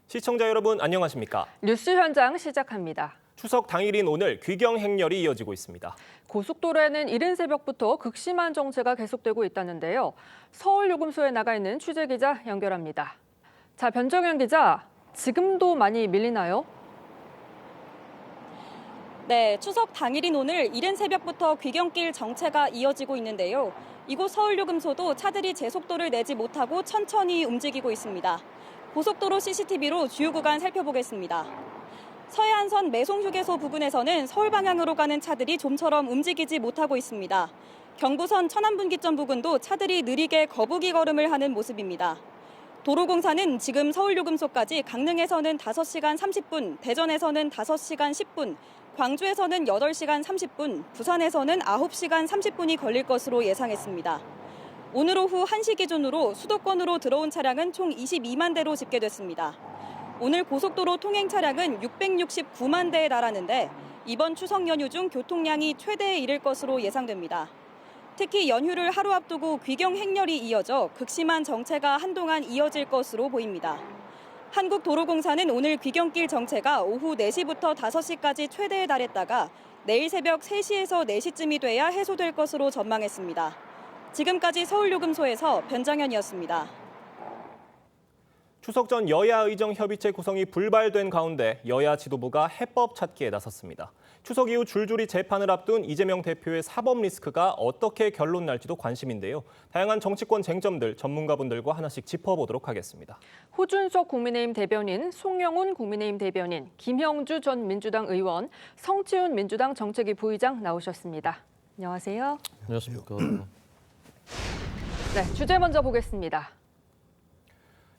시청자 여러분 안녕하십니까? 뉴스 현장 시작합니다. 추석 당일인 오늘 귀경 행렬이 이어지고 있습니다. 고속도로에는 이른 새벽부터 극심한 정체가 계속되고 있다는데요. 서울 요금소에 나가 있는 취재 기자 연결합니다. 자, 변정현 기자, 지금도 많이 밀리나요? 네, 추석 당일인 오늘 이른 새벽부터 귀경길 정체가 이어지고 있는데요. 이곳 서울요금소도 차들이 제속도를 내지 못하고 천천히 움직이고 있습니다. 고속도로 CCTV로 주요 구간 살펴보겠습니다. 서해안선 매송휴게소 부근에서는 서울 방향으로 가는 차들이 좀처럼 움직이지 못하고 있습니다. 경부선 천안분기점 부근도 차들이 느리게 거북이 걸음을 하는 모습입니다. 도로공사는 지금 서울요금소까지 강릉에서는 5시간 30분, 대전에서는 5시간 10분, 광주에서는 8시간 30분, 부산에서는 9시간 30분이 걸릴 것으로 예상했습니다. 오늘 오후 1시 기준으로 수도권으로 들어온 차량은 총 22만 대로 집계됐습니다. 오늘 고속도로 통행 차량은 669만 대에 달하는데 이번 추석 연휴 중 교통량이 최대에 이를 것으로 예상됩니다. 특히 연휴를 하루 앞두고 귀경 행렬이 이어져 극심한 정체가 한동안 이어질 것으로 보입니다. 한국도로공사는 오늘 귀경길 정체가 오후 4시부터 5시까지 최대에 달했다가 내일 새벽 3시에서 4시쯤이 돼야 해소될 것으로 전망했습니다. 지금까지 서울요금소에서 변장현이었습니다. 추석 전 여야 의정 협의체 구성이 불발된 가운데 여야 지도부가 해법 찾기에 나섰습니다. 추석 이후 줄줄이 재판을 앞둔 이재명 대표의 사법 리스크가 어떻게 결론 날지도 관심인데요. 다양한 정치권 쟁점들 전문가분들과 하나씩 짚어보도록 하겠습니다. 호준석 국민의힘 대변인, 송영훈 국민의힘 대변인, 김형주 전 민주당 의원, 성치훈 민주당 정책위 부의장 나오셨습니다. 안녕하세요. 안녕하십니까. 네, 주제 먼저 보겠습니다.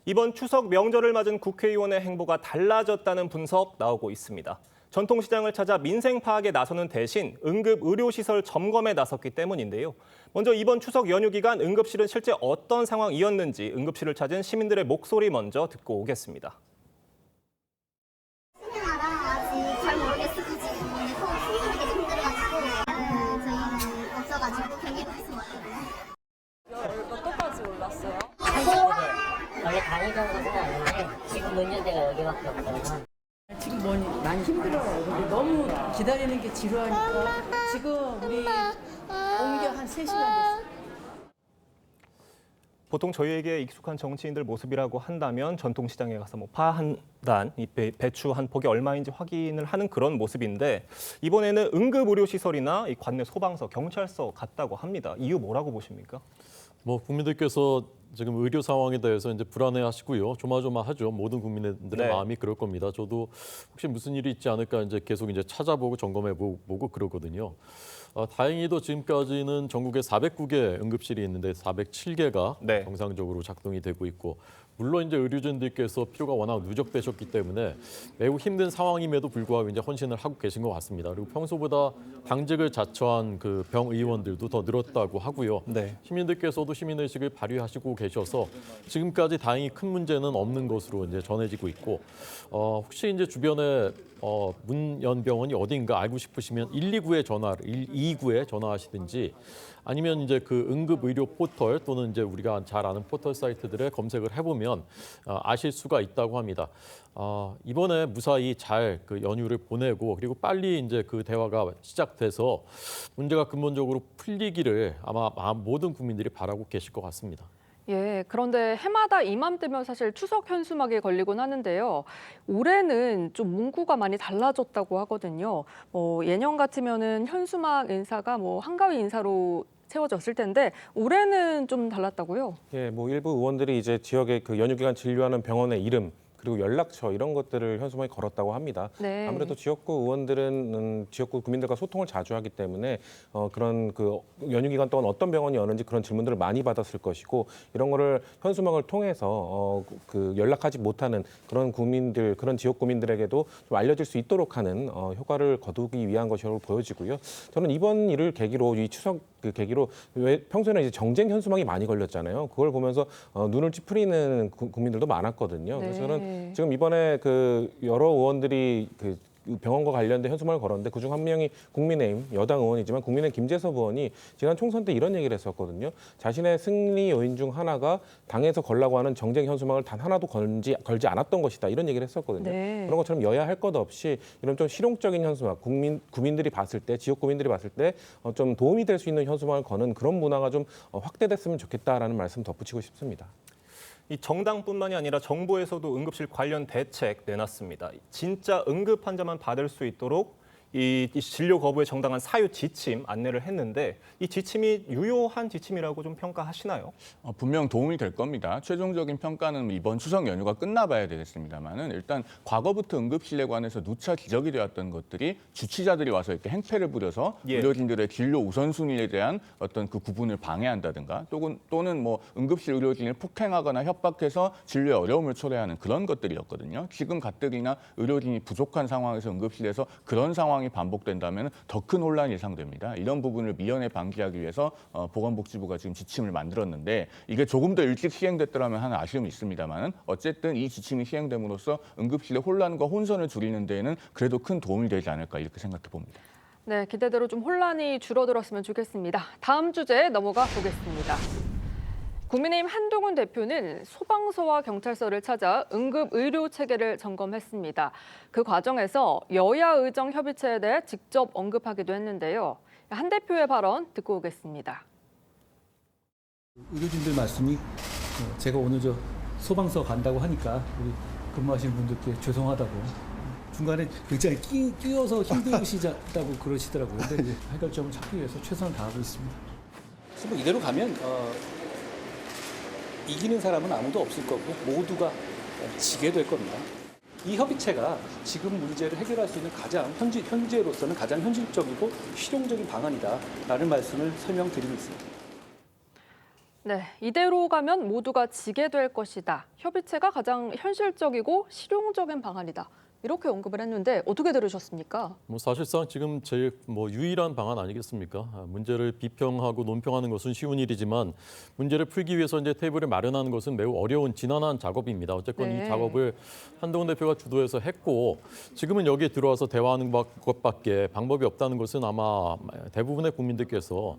이번 추석 명절을 맞은 국회의원의 행보가 달라졌다는 분석 나오고 있습니다. 전통시장을 찾아 민생 파악에 나서는 대신 응급의료시설 점검에 나섰기 때문인데요. 먼저 이번 추석 연휴 기간 응급실은 실제 어떤 상황이었는지 응급실을 찾은 시민들의 목소리 먼저 듣고 오겠습니다. 잘 모르겠어요. 지금 손님이 좀 힘들어가지고 저희는 없어가지고 경기도 있어요. 몇 도까지 올랐어요? 원래 강의 정도는 아닌데 지금 문제대가 여기밖에 없어서 지금 많이 힘들어요. 근데 너무 기다리는 게 지루하니까 지금 우리 온 게 한 3시간 됐어요. 보통 저희에게 익숙한 정치인들 모습이라고 한다면 전통시장에 가서 파 한 단, 배추 한 폭이 얼마인지 확인을 하는 그런 모습인데 이번에는 응급의료시설이나 이 관내 소방서, 경찰서 갔다고 합니다. 이유 뭐라고 보십니까? 국민들께서 지금 의료 상황에 대해서 이제 불안해하시고요. 조마조마하죠. 모든 국민들의 네. 마음이 그럴 겁니다. 저도 혹시 무슨 일이 있지 않을까 이제 계속 이제 찾아보고 점검해보고 그러거든요. 다행히도 지금까지는 전국에 409개 응급실이 있는데 407개가 네. 정상적으로 작동이 되고 있고 물론 이제 의료진들께서 필요가 워낙 누적되셨기 때문에 매우 힘든 상황임에도 불구하고 이제 헌신을 하고 계신 것 같습니다. 그리고 평소보다 당직을 자처한 그 병의원들도 더 늘었다고 하고요. 네. 시민들께서도 시민의식을 발휘하시고 계셔서 지금까지 다행히 큰 문제는 없는 것으로 이제 전해지고 있고 혹시 이제 주변에 문연병원이 어딘가 알고 싶으시면 129에 129에 전화하시든지 아니면 이제 그 응급의료 포털 또는 이제 우리가 잘 아는 포털 사이트들에 검색을 해보면 아실 수가 있다고 합니다. 이번에 무사히 잘 그 연휴를 보내고 그리고 빨리 이제 그 대화가 시작돼서 문제가 근본적으로 풀리기를 아마 모든 국민들이 바라고 계실 것 같습니다. 예, 그런데 해마다 이맘때면 사실 추석 현수막에 걸리곤 하는데요. 올해는 좀 문구가 많이 달라졌다고 하거든요. 예년 같으면은 현수막 인사가 한가위 인사로 채워졌을 텐데 올해는 좀 달랐다고요? 예, 일부 의원들이 이제 지역의 그 연휴 기간 진료하는 병원의 이름 그리고 연락처 이런 것들을 현수막에 걸었다고 합니다. 네. 아무래도 지역구 의원들은 지역구 구민들과 소통을 자주 하기 때문에 그런 그 연휴 기간 동안 어떤 병원이 어는지 그런 질문들을 많이 받았을 것이고 이런 거를 현수막을 통해서 그 연락하지 못하는 그런 국민들, 그런 지역 구민들에게도 좀 알려질 수 있도록 하는 효과를 거두기 위한 것이라고 보여지고요. 저는 이번 일을 계기로 이 추석 그 계기로 왜 평소에는 이제 정쟁 현수막이 많이 걸렸잖아요. 그걸 보면서 눈을 찌푸리는 국민들도 많았거든요. 네. 그래서 저는 지금 이번에 그 여러 의원들이 그 병원과 관련된 현수막을 걸었는데 그중 한 명이 국민의힘 여당 의원이지만 국민의힘 김재섭 의원이 지난 총선 때 이런 얘기를 했었거든요. 자신의 승리 요인 중 하나가 당에서 걸라고 하는 정쟁 현수막을 단 하나도 걸지 않았던 것이다. 이런 얘기를 했었거든요. 네. 그런 것처럼 여야 할 것 없이 이런 좀 실용적인 현수막, 국민들이 봤을 때, 지역 구민들이 봤을 때 좀 도움이 될 수 있는 현수막을 거는 그런 문화가 좀 확대됐으면 좋겠다라는 말씀 덧붙이고 싶습니다. 이 정당뿐만이 아니라 정부에서도 응급실 관련 대책 내놨습니다. 진짜 응급 환자만 받을 수 있도록 이 진료 거부의 정당한 사유 지침 안내를 했는데 이 지침이 유효한 지침이라고 좀 평가하시나요? 분명 도움이 될 겁니다. 최종적인 평가는 이번 추석 연휴가 끝나봐야 되겠습니다만은 일단 과거부터 응급실에 관해서 누차 지적이 되었던 것들이 주치자들이 와서 이렇게 행패를 부려서 예. 의료진들의 진료 우선순위에 대한 어떤 그 구분을 방해한다든가 또는 뭐 응급실 의료진을 폭행하거나 협박해서 진료에 어려움을 초래하는 그런 것들이었거든요. 지금 가뜩이나 의료진이 부족한 상황에서 응급실에서 그런 상황이 반복된다면 더 큰 혼란이 예상됩니다. 이런 부분을 미연에 방지하기 위해서 보건복지부가 지금 지침을 만들었는데 이게 조금 더 일찍 시행됐더라면 하는 아쉬움이 있습니다만 어쨌든 이 지침이 시행됨으로써 응급실의 혼란과 혼선을 줄이는 데에는 그래도 큰 도움이 되지 않을까 이렇게 생각해 봅니다. 네, 기대대로 좀 혼란이 줄어들었으면 좋겠습니다. 다음 주제 넘어가 보겠습니다. 국민의힘 한동훈 대표는 소방서와 경찰서를 찾아 응급 의료 체계를 점검했습니다. 그 과정에서 여야 의정 협의체에 대해 직접 언급하기도 했는데요. 한 대표의 발언 듣고 오겠습니다. 의료진들 말씀이 제가 오늘 소방서 간다고 하니까 우리 근무하시는 분들께 죄송하다고 중간에 굉장히 끼어서 힘드시다고 그러시더라고요. 근데 이제 해결점을 찾기 위해서 최선을 다하고 있습니다. 그래서 뭐 이대로 가면 이기는 사람은 아무도 없을 거고 모두가 지게 될 겁니다. 이 협의체가 지금 문제를 해결할 수 있는 현재로서는 가장 현실적이고 실용적인 방안이다라는 말씀을 설명드리고 있습니다. 네, 이대로 가면 모두가 지게 될 것이다. 협의체가 가장 현실적이고 실용적인 방안이다. 이렇게 언급을 했는데 어떻게 들으셨습니까? 사실상 지금 제일 유일한 방안 아니겠습니까? 문제를 비평하고 논평하는 것은 쉬운 일이지만 문제를 풀기 위해서 이제 테이블을 마련하는 것은 매우 어려운 지난한 작업입니다. 어쨌건 네. 이 작업을 한동훈 대표가 주도해서 했고 지금은 여기에 들어와서 대화하는 것밖에 방법이 없다는 것은 아마 대부분의 국민들께서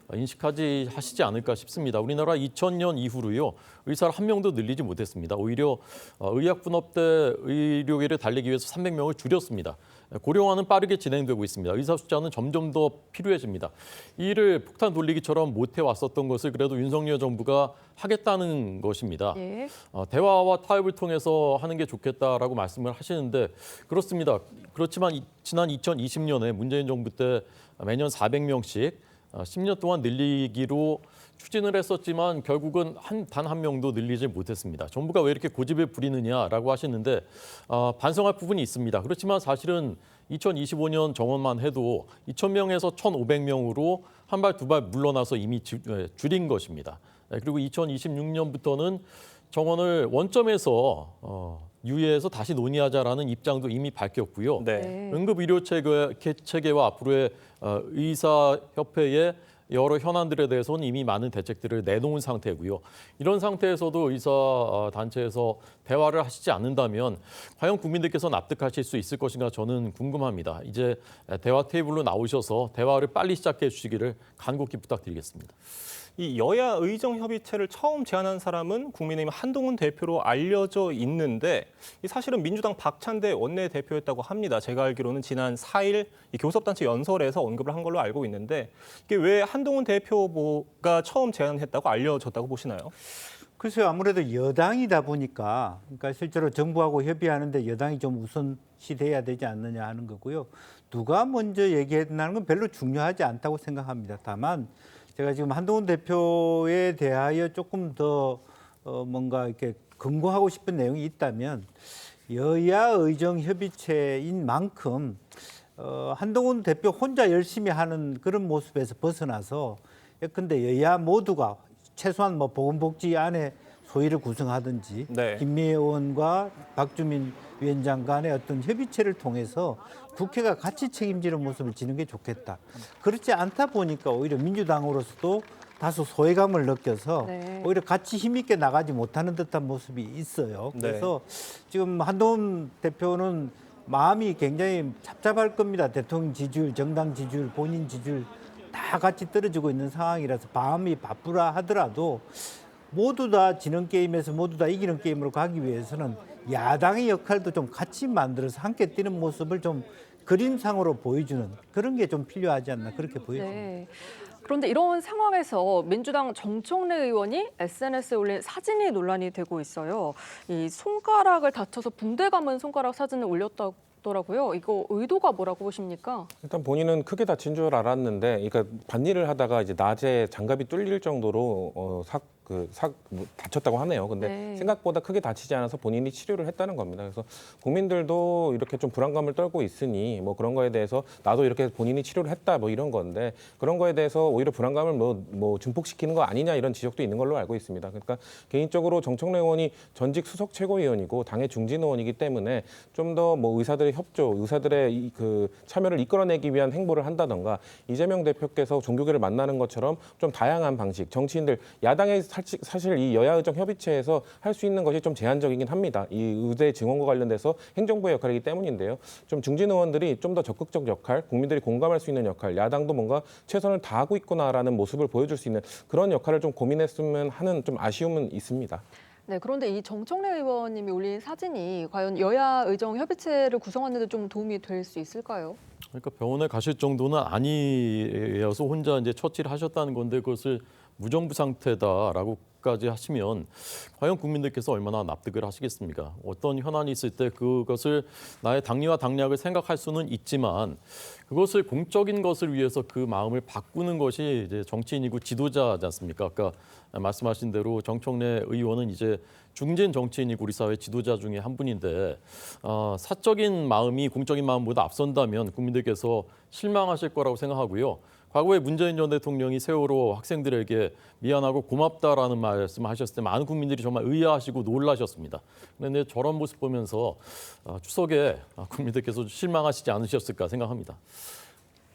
하시지 않을까 싶습니다. 우리나라 2000년 이후로요. 의사를 한 명도 늘리지 못했습니다. 오히려 의약분업 때 의료계를 달리기 위해서 300명을 줄였습니다. 고령화는 빠르게 진행되고 있습니다. 의사 숫자는 점점 더 필요해집니다. 이 일을 폭탄 돌리기처럼 못해왔었던 것을 그래도 윤석열 정부가 하겠다는 것입니다. 예. 대화와 타협을 통해서 하는 게 좋겠다라고 말씀을 하시는데 그렇습니다. 그렇지만 지난 2020년에 문재인 정부 때 매년 400명씩 10년 동안 늘리기로 추진을 했었지만 결국은 단 한 명도 늘리지 못했습니다. 정부가 왜 이렇게 고집을 부리느냐라고 하시는데 반성할 부분이 있습니다. 그렇지만 사실은 2025년 정원만 해도 2,000명에서 1,500명으로 한 발 두 발 물러나서 이미 줄인 것입니다. 그리고 2026년부터는 정원을 원점에서 유예해서 다시 논의하자라는 입장도 이미 밝혔고요. 네. 네. 체계와 앞으로의 의사협회의 여러 현안들에 대해서는 이미 많은 대책들을 내놓은 상태고요. 이런 상태에서도 의사 단체에서 대화를 하시지 않는다면 과연 국민들께서 납득하실 수 있을 것인가 저는 궁금합니다. 이제 대화 테이블로 나오셔서 대화를 빨리 시작해 주시기를 간곡히 부탁드리겠습니다. 이 여야 의정 협의체를 처음 제안한 사람은 국민의힘 한동훈 대표로 알려져 있는데 사실은 민주당 박찬대 원내대표였다고 합니다. 제가 알기로는 지난 4일 이 교섭단체 연설에서 언급을 한 걸로 알고 있는데 이게 왜 한동훈 대표가 처음 제안했다고 알려졌다고 보시나요? 글쎄요, 아무래도 여당이다 보니까 그러니까 실제로 정부하고 협의하는데 여당이 좀 우선시돼야 되지 않느냐 하는 거고요. 누가 먼저 얘기했나는 건 별로 중요하지 않다고 생각합니다. 다만 제가 지금 한동훈 대표에 대하여 조금 더 뭔가 이렇게 근거하고 싶은 내용이 있다면 여야 의정 협의체인 만큼 한동훈 대표 혼자 열심히 하는 그런 모습에서 벗어나서 예컨대 여야 모두가 최소한 보건복지안에 소위를 구성하든지 네. 김미애 의원과 박주민 위원장 간의 어떤 협의체를 통해서 국회가 같이 책임지는 모습을 지는 게 좋겠다. 그렇지 않다 보니까 오히려 민주당으로서도 다소 소외감을 느껴서 네. 오히려 같이 힘있게 나가지 못하는 듯한 모습이 있어요. 그래서 지금 한동훈 대표는 마음이 굉장히 답답할 겁니다. 대통령 지지율, 정당 지지율, 본인 지지율 다 같이 떨어지고 있는 상황이라서 마음이 바쁘라 하더라도 모두 다 지는 게임에서 모두 다 이기는 게임으로 가기 위해서는 야당의 역할도 좀 같이 만들어서 함께 뛰는 모습을 좀 그림상으로 보여주는 그런 게 좀 필요하지 않나 그렇게 보여집니다. 네. 그런데 이런 상황에서 민주당 정청래 의원이 SNS에 올린 사진이 논란이 되고 있어요. 이 손가락을 다쳐서 붕대 감은 손가락 사진을 올렸더라고요. 이거 의도가 뭐라고 보십니까? 일단 본인은 크게 다친 줄 알았는데, 그러니까 밭일을 하다가 이제 낮에 장갑이 뚫릴 정도로 다쳤다고 하네요. 근데 네. 생각보다 크게 다치지 않아서 본인이 치료를 했다는 겁니다. 그래서 국민들도 이렇게 좀 불안감을 떨고 있으니 뭐 그런 거에 대해서 나도 이렇게 본인이 치료를 했다 뭐 이런 건데, 그런 거에 대해서 오히려 불안감을 뭐 증폭시키는 거 아니냐 이런 지적도 있는 걸로 알고 있습니다. 그러니까 개인적으로 정청래 의원이 전직 수석 최고위원이고 당의 중진 의원이기 때문에 좀 더 뭐 의사들의 협조, 의사들의 그 참여를 이끌어내기 위한 행보를 한다던가, 이재명 대표께서 종교계를 만나는 것처럼 좀 다양한 방식, 정치인들 야당의 사실 이 여야 의정 협의체에서 할 수 있는 것이 좀 제한적이긴 합니다. 이 의대 증원과 관련돼서 행정부의 역할이기 때문인데요. 좀 중진 의원들이 좀 더 적극적 역할, 국민들이 공감할 수 있는 역할, 야당도 뭔가 최선을 다하고 있구나라는 모습을 보여줄 수 있는 그런 역할을 좀 고민했으면 하는 좀 아쉬움은 있습니다. 네, 그런데 이 정청래 의원님이 올린 사진이 과연 여야 의정 협의체를 구성하는 데 좀 도움이 될 수 있을까요? 그러니까 병원에 가실 정도는 아니어서 혼자 이제 처치를 하셨다는 건데, 그것을 무정부 상태다라고까지 하시면 과연 국민들께서 얼마나 납득을 하시겠습니까? 어떤 현안이 있을 때 그것을 나의 당리와 당략을 생각할 수는 있지만, 그것을 공적인 것을 위해서 그 마음을 바꾸는 것이 이제 정치인이고 지도자지 않습니까? 아까 말씀하신 대로 정청래 의원은 이제 중진 정치인이고 우리 사회 지도자 중에 한 분인데, 사적인 마음이 공적인 마음보다 앞선다면 국민들께서 실망하실 거라고 생각하고요. 과거에 문재인 전 대통령이 세월호 학생들에게 미안하고 고맙다라는 말씀을 하셨을 때 많은 국민들이 정말 의아하시고 놀라셨습니다. 그런데 저런 모습 보면서 추석에 국민들께서 실망하시지 않으셨을까 생각합니다.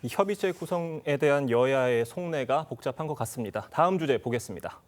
이 협의체 구성에 대한 여야의 속내가 복잡한 것 같습니다. 다음 주제 보겠습니다.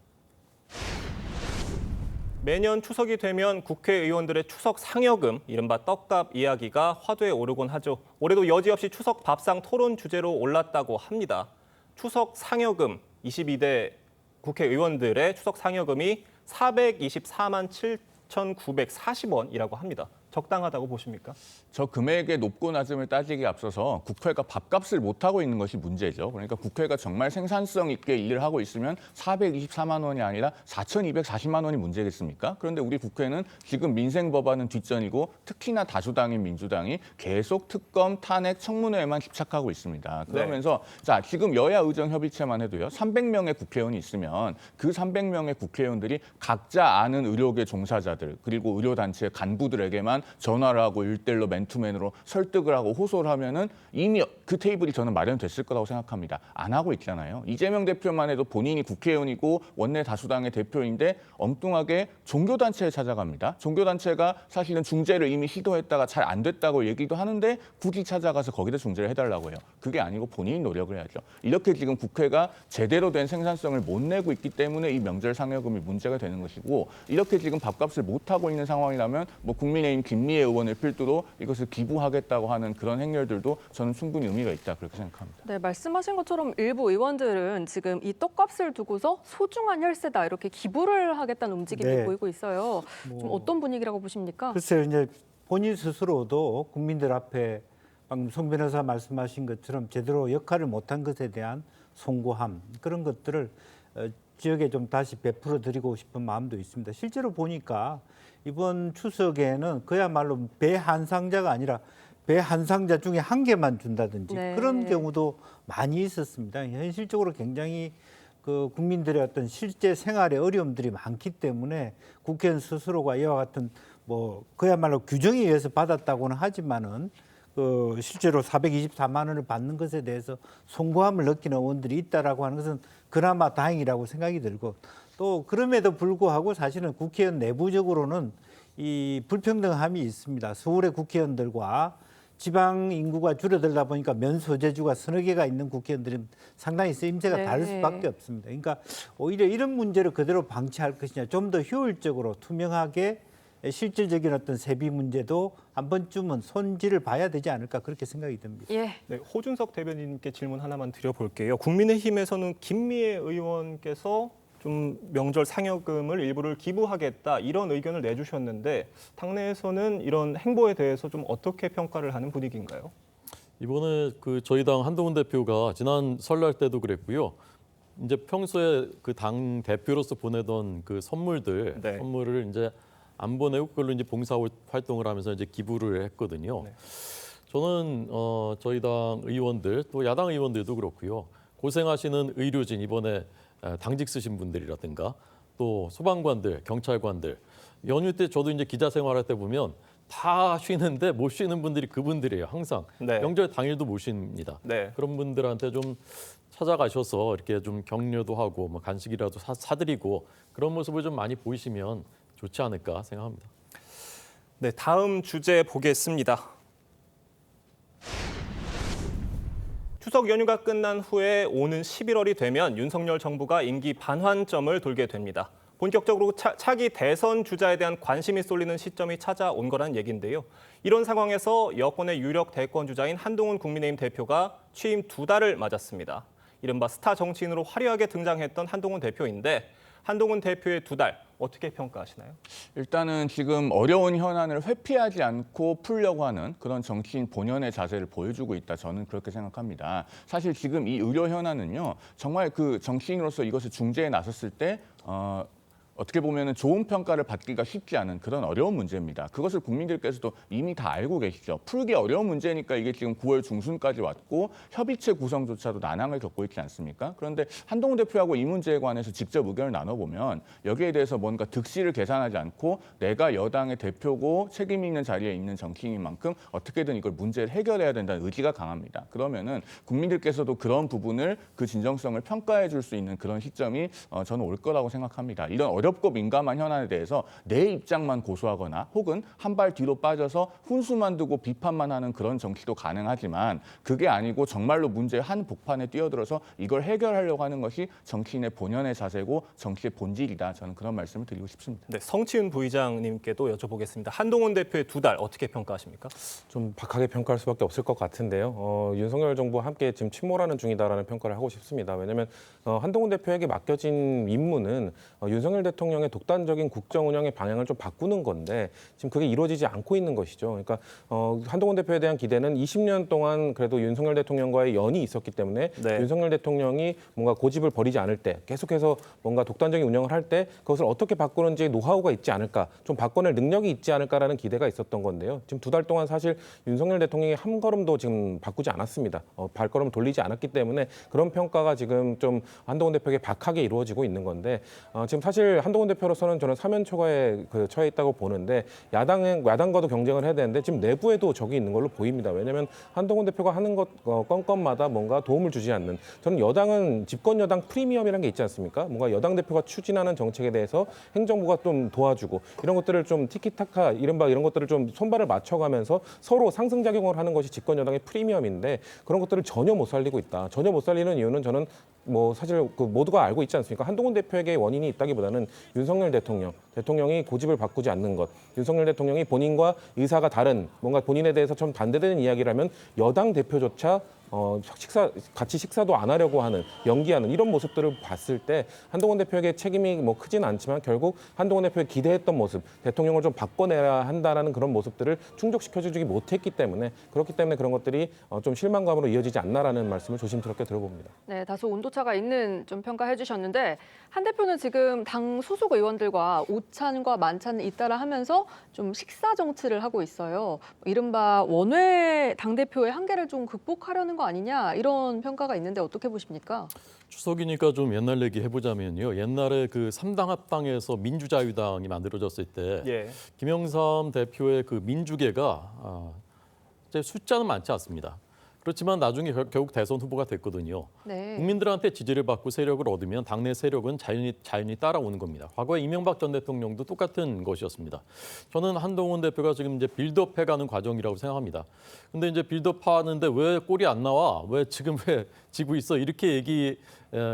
매년 추석이 되면 국회의원들의 추석 상여금, 이른바 떡값 이야기가 화두에 오르곤 하죠. 올해도 여지없이 추석 밥상 토론 주제로 올랐다고 합니다. 추석 상여금, 22대 국회의원들의 추석 상여금이 424만 7,940원이라고 합니다. 적당하다고 보십니까? 저 금액의 높고 낮음을 따지기에 앞서서 국회가 밥값을 못하고 있는 것이 문제죠. 그러니까 국회가 정말 생산성 있게 일을 하고 있으면 424만 원이 아니라 4,240만 원이 문제겠습니까? 그런데 우리 국회는 지금 민생 법안은 뒷전이고 특히나 다수당인 민주당이 계속 특검, 탄핵, 청문회에만 집착하고 있습니다. 그러면서 자, 지금 여야 의정 협의체만 해도요. 300명의 국회의원이 있으면 그 300명의 국회의원들이 각자 아는 의료계 종사자들 그리고 의료단체 간부들에게만 전화를 하고 1대1로 맨투맨으로 설득을 하고 호소를 하면은 이미 그 테이블이 저는 마련됐을 거라고 생각합니다. 안 하고 있잖아요. 이재명 대표만 해도 본인이 국회의원이고 원내 다수당의 대표인데 엉뚱하게 종교단체에 찾아갑니다. 종교단체가 사실은 중재를 이미 시도했다가 잘 안 됐다고 얘기도 하는데 굳이 찾아가서 거기다 중재를 해달라고 해요. 그게 아니고 본인이 노력을 해야죠. 이렇게 지금 국회가 제대로 된 생산성을 못 내고 있기 때문에 이 명절 상여금이 문제가 되는 것이고, 이렇게 지금 밥값을 못 하고 있는 상황이라면 뭐 국민의힘 김미애 의원을 필두로 이것을 기부하겠다고 하는 그런 행렬들도 저는 충분히 의미가 있다 그렇게 생각합니다. 네, 말씀하신 것처럼 일부 의원들은 지금 이 떡값을 두고서 소중한 혈세다 이렇게 기부를 하겠다는 움직임이 네. 보이고 있어요. 좀 어떤 분위기라고 보십니까? 글쎄요, 이제 본인 스스로도 국민들 앞에 방금 송 변호사 말씀하신 것처럼 제대로 역할을 못한 것에 대한 송구함, 그런 것들을 지역에 좀 다시 베풀어 드리고 싶은 마음도 있습니다. 실제로 보니까 이번 추석에는 그야말로 배 한 상자가 아니라 배 한 상자 중에 한 개만 준다든지 네. 그런 경우도 많이 있었습니다. 현실적으로 굉장히 그 국민들의 어떤 실제 생활의 어려움들이 많기 때문에 국회의원 스스로가 이와 같은 뭐 그야말로 규정에 의해서 받았다고는 하지만은 그 실제로 424만 원을 받는 것에 대해서 송구함을 느끼는 의원들이 있다라고 하는 것은 그나마 다행이라고 생각이 들고, 또 그럼에도 불구하고 사실은 국회의원 내부적으로는 이 불평등함이 있습니다. 서울의 국회의원들과 지방 인구가 줄어들다 보니까 면소재주가 서너 개가 있는 국회의원들은 상당히 쓰임새가 네. 다를 수밖에 없습니다. 그러니까 오히려 이런 문제를 그대로 방치할 것이냐, 좀 더 효율적으로 투명하게 실질적인 어떤 세비 문제도 한 번쯤은 손질을 봐야 되지 않을까 그렇게 생각이 듭니다. 예. 네, 호준석 대변인님께 질문 하나만 드려볼게요. 국민의힘에서는 김미애 의원께서 좀 명절 상여금을 일부를 기부하겠다 이런 의견을 내주셨는데 당내에서는 이런 행보에 대해서 좀 어떻게 평가를 하는 분위기인가요? 이번에 그 저희 당 한동훈 대표가 지난 설날 때도 그랬고요. 이제 평소에 그 당 대표로서 보내던 그 선물들, 네. 선물을 이제 안 보내고 그걸로 이제 봉사 활동을 하면서 이제 기부를 했거든요. 네. 저는 저희 당 의원들 또 야당 의원들도 그렇고요. 고생하시는 의료진 이번에 당직 쓰신 분들이라든가 또 소방관들, 경찰관들 연휴 때 저도 이제 기자 생활할 때 보면 다 쉬는데 못 쉬는 분들이 그분들이에요. 항상 네. 명절 당일도 못 쉽니다. 네. 그런 분들한테 좀 찾아가셔서 이렇게 좀 격려도 하고 뭐 간식이라도 사드리고 그런 모습을 좀 많이 보이시면 좋지 않을까 생각합니다. 네, 다음 주제 보겠습니다. 추석 연휴가 끝난 후에 오는 11월이 되면 윤석열 정부가 임기 반환점을 돌게 됩니다. 본격적으로 차기 대선 주자에 대한 관심이 쏠리는 시점이 찾아온 거란 얘기인데요. 이런 상황에서 여권의 유력 대권 주자인 한동훈 국민의힘 대표가 취임 2달을 맞았습니다. 이른바 스타 정치인으로 화려하게 등장했던 한동훈 대표인데 한동훈 대표의 2달 어떻게 평가하시나요? 일단은 지금 어려운 현안을 회피하지 않고 풀려고 하는 그런 정치인 본연의 자세를 보여주고 있다. 저는 그렇게 생각합니다. 사실 지금 이 의료 현안은요. 정말 그 정치인으로서 이것을 중재에 나섰을 때 어떻게 보면 좋은 평가를 받기가 쉽지 않은 그런 어려운 문제입니다. 그것을 국민들께서도 이미 다 알고 계시죠. 풀기 어려운 문제니까 이게 지금 9월 중순까지 왔고 협의체 구성조차도 난항을 겪고 있지 않습니까? 그런데 한동훈 대표하고 이 문제에 관해서 직접 의견을 나눠보면 여기에 대해서 뭔가 득실을 계산하지 않고 내가 여당의 대표고 책임 있는 자리에 있는 정치인인 만큼 어떻게든 이걸 문제를 해결해야 된다는 의지가 강합니다. 그러면은 국민들께서도 그런 부분을 그 진정성을 평가해 줄 수 있는 그런 시점이 저는 올 거라고 생각합니다. 이런 어렵고 민감한 현안에 대해서 내 입장만 고수하거나 혹은 한 발 뒤로 빠져서 훈수만 두고 비판만 하는 그런 정치도 가능하지만 그게 아니고 정말로 문제의 한 복판에 뛰어들어서 이걸 해결하려고 하는 것이 정치인의 본연의 자세고 정치의 본질이다. 저는 그런 말씀을 드리고 싶습니다. 네, 성치훈 부의장님께도 여쭤보겠습니다. 한동훈 대표의 2달 어떻게 평가하십니까? 좀 박하게 평가할 수밖에 없을 것 같은데요. 윤석열 정부와 함께 지금 침몰하는 중이다라는 평가를 하고 싶습니다. 왜냐하면 한동훈 대표에게 맡겨진 임무는 윤석열 대통령의 독단적인 국정 운영의 방향을 좀 바꾸는 건데 지금 그게 이루어지지 않고 있는 것이죠. 그러니까 한동훈 대표에 대한 기대는 20년 동안 그래도 윤석열 대통령과의 연이 있었기 때문에 네. 윤석열 대통령이 뭔가 고집을 버리지 않을 때 계속해서 뭔가 독단적인 운영을 할 때 그것을 어떻게 바꾸는지 노하우가 있지 않을까, 좀 바꿔낼 능력이 있지 않을까라는 기대가 있었던 건데요. 지금 2달 동안 사실 윤석열 대통령이 한 걸음도 지금 바꾸지 않았습니다. 발걸음 돌리지 않았기 때문에 그런 평가가 지금 좀 한동훈 대표에게 박하게 이루어지고 있는 건데 지금 사실 한동훈 대표로서는 저는 사면초가에 처해 있다고 보는데 야당과도 경쟁을 해야 되는데 지금 내부에도 적이 있는 걸로 보입니다. 왜냐하면 한동훈 대표가 하는 것 건건마다 뭔가 도움을 주지 않는, 저는 여당은 집권 여당 프리미엄이라는 게 있지 않습니까? 뭔가 여당 대표가 추진하는 정책에 대해서 행정부가 좀 도와주고 이런 것들을 좀 티키타카 이른바 이런 것들을 좀 손발을 맞춰가면서 서로 상승작용을 하는 것이 집권 여당의 프리미엄인데 그런 것들을 전혀 못 살리고 있다. 전혀 못 살리는 이유는 저는 사실 모두가 알고 있지 않습니까? 한동훈 대표에게 원인이 있다기보다는 윤석열 대통령이 고집을 바꾸지 않는 것, 윤석열 대통령이 본인과 의사가 다른 뭔가 본인에 대해서 좀 반대되는 이야기를 하면 여당 대표조차 같이 식사도 안 하려고 하는, 연기하는 이런 모습들을 봤을 때 한동훈 대표에게 책임이 크지는 않지만 결국 한동훈 대표의 기대했던 모습, 대통령을 좀 바꿔내야 한다라는 그런 모습들을 충족시켜주지 못했기 때문에 그렇기 때문에 그런 것들이 좀 실망감으로 이어지지 않나라는 말씀을 조심스럽게 들어봅니다. 네, 다소 온도차가 있는 좀 평가해 주셨는데 한 대표는 지금 당 소속 의원들과 오찬과 만찬을 잇따라 하면서 좀 식사 정치를 하고 있어요. 이른바 원외 당대표의 한계를 좀 극복하려는 거 아니냐 이런 평가가 있는데 어떻게 보십니까? 추석이니까 좀 옛날 얘기 해보자면요. 옛날에 그 3당 합당에서 민주자유당이 만들어졌을 때 예. 김영삼 대표의 그 민주계가 이제 숫자는 많지 않습니다. 그렇지만 나중에 결국 대선 후보가 됐거든요. 네. 국민들한테 지지를 받고 세력을 얻으면 당내 세력은 자연히 따라오는 겁니다. 과거에 이명박 전 대통령도 똑같은 것이었습니다. 저는 한동훈 대표가 지금 이제 빌드업해가는 과정이라고 생각합니다. 근데 이제 빌드업하는데 왜 꼴이 안 나와? 왜 지금 왜 지고 있어? 이렇게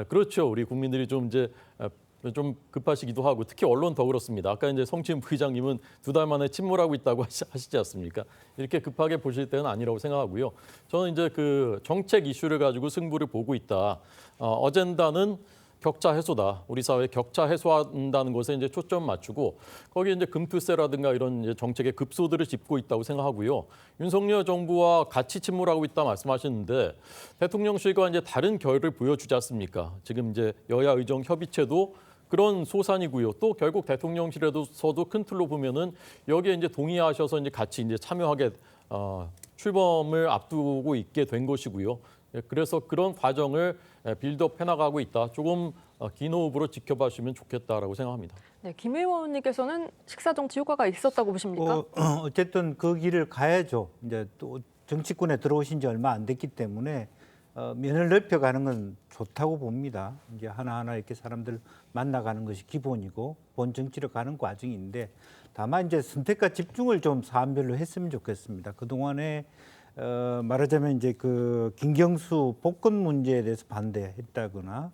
그렇죠. 우리 국민들이 좀 이제 좀 급하시기도 하고 특히 언론 더 그렇습니다. 아까 이제 성치은 부의장님은 2달 만에 침몰하고 있다고 하시지 않습니까? 이렇게 급하게 보실 때는 아니라고 생각하고요. 저는 이제 그 정책 이슈를 가지고 승부를 보고 있다. 어젠다는 격차 해소다. 우리 사회 격차 해소한다는 것에 이제 초점 맞추고 거기에 이제 금투세라든가 이런 이제 정책의 급소들을 짚고 있다고 생각하고요. 윤석열 정부와 같이 침몰하고 있다 말씀하시는데 대통령실과 이제 다른 결을 보여주지 않습니까? 지금 이제 여야 의정 협의체도 그런 소산이고요. 또 결국 대통령실에서도 큰 틀로 보면은 여기에 이제 동의하셔서 이제 같이 이제 참여하게 출범을 앞두고 있게 된 것이고요. 그래서 그런 과정을 빌드업 해나가고 있다. 조금 긴 호흡으로 지켜봐주시면 좋겠다라고 생각합니다. 네, 김 의원님께서는 식사 정치 효과가 있었다고 보십니까? 어쨌든 그 길을 가야죠. 이제 또 정치권에 들어오신 지 얼마 안 됐기 때문에 면을 넓혀가는 건 좋다고 봅니다. 이제 하나하나 이렇게 사람들 만나가는 것이 기본이고 본 정치로 가는 과정인데 다만 이제 선택과 집중을 좀 사안별로 했으면 좋겠습니다. 그동안에 말하자면 이제 그 김경수 복권 문제에 대해서 반대했다거나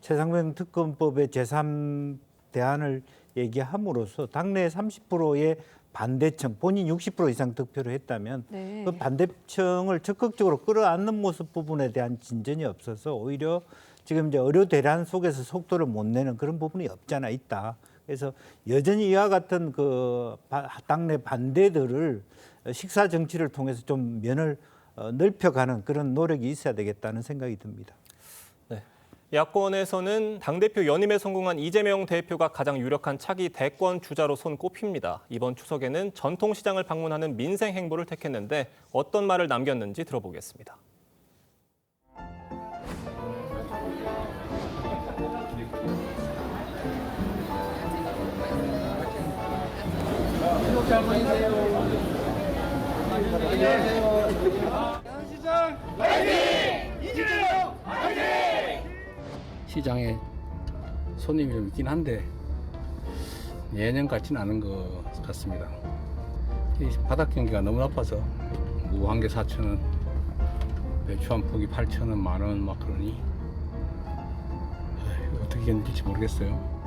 최상병 특검법의 제3 대안을 얘기함으로써 당내 30%의 반대층, 본인 60% 이상 득표를 했다면 네. 그 반대층을 적극적으로 끌어안는 모습 부분에 대한 진전이 없어서 오히려 지금 이제 의료 대란 속에서 속도를 못 내는 그런 부분이 없잖아 있다. 그래서 여전히 이와 같은 그 당내 반대들을 식사 정치를 통해서 좀 면을 넓혀가는 그런 노력이 있어야 되겠다는 생각이 듭니다. 네. 야권에서는 당대표 연임에 성공한 이재명 대표가 가장 유력한 차기 대권 주자로 손꼽힙니다. 이번 추석에는 전통시장을 방문하는 민생 행보를 택했는데 어떤 말을 남겼는지 들어보겠습니다. 시장에 손님이 좀 있긴 한데 예년 같지는 않은 것 같습니다. 이 바닥 경기가 너무 나빠서 무 한 개 4,000원, 배추 한 포기 8,000원, 10,000원 막 그러니 어떻게 견딜지 모르겠어요.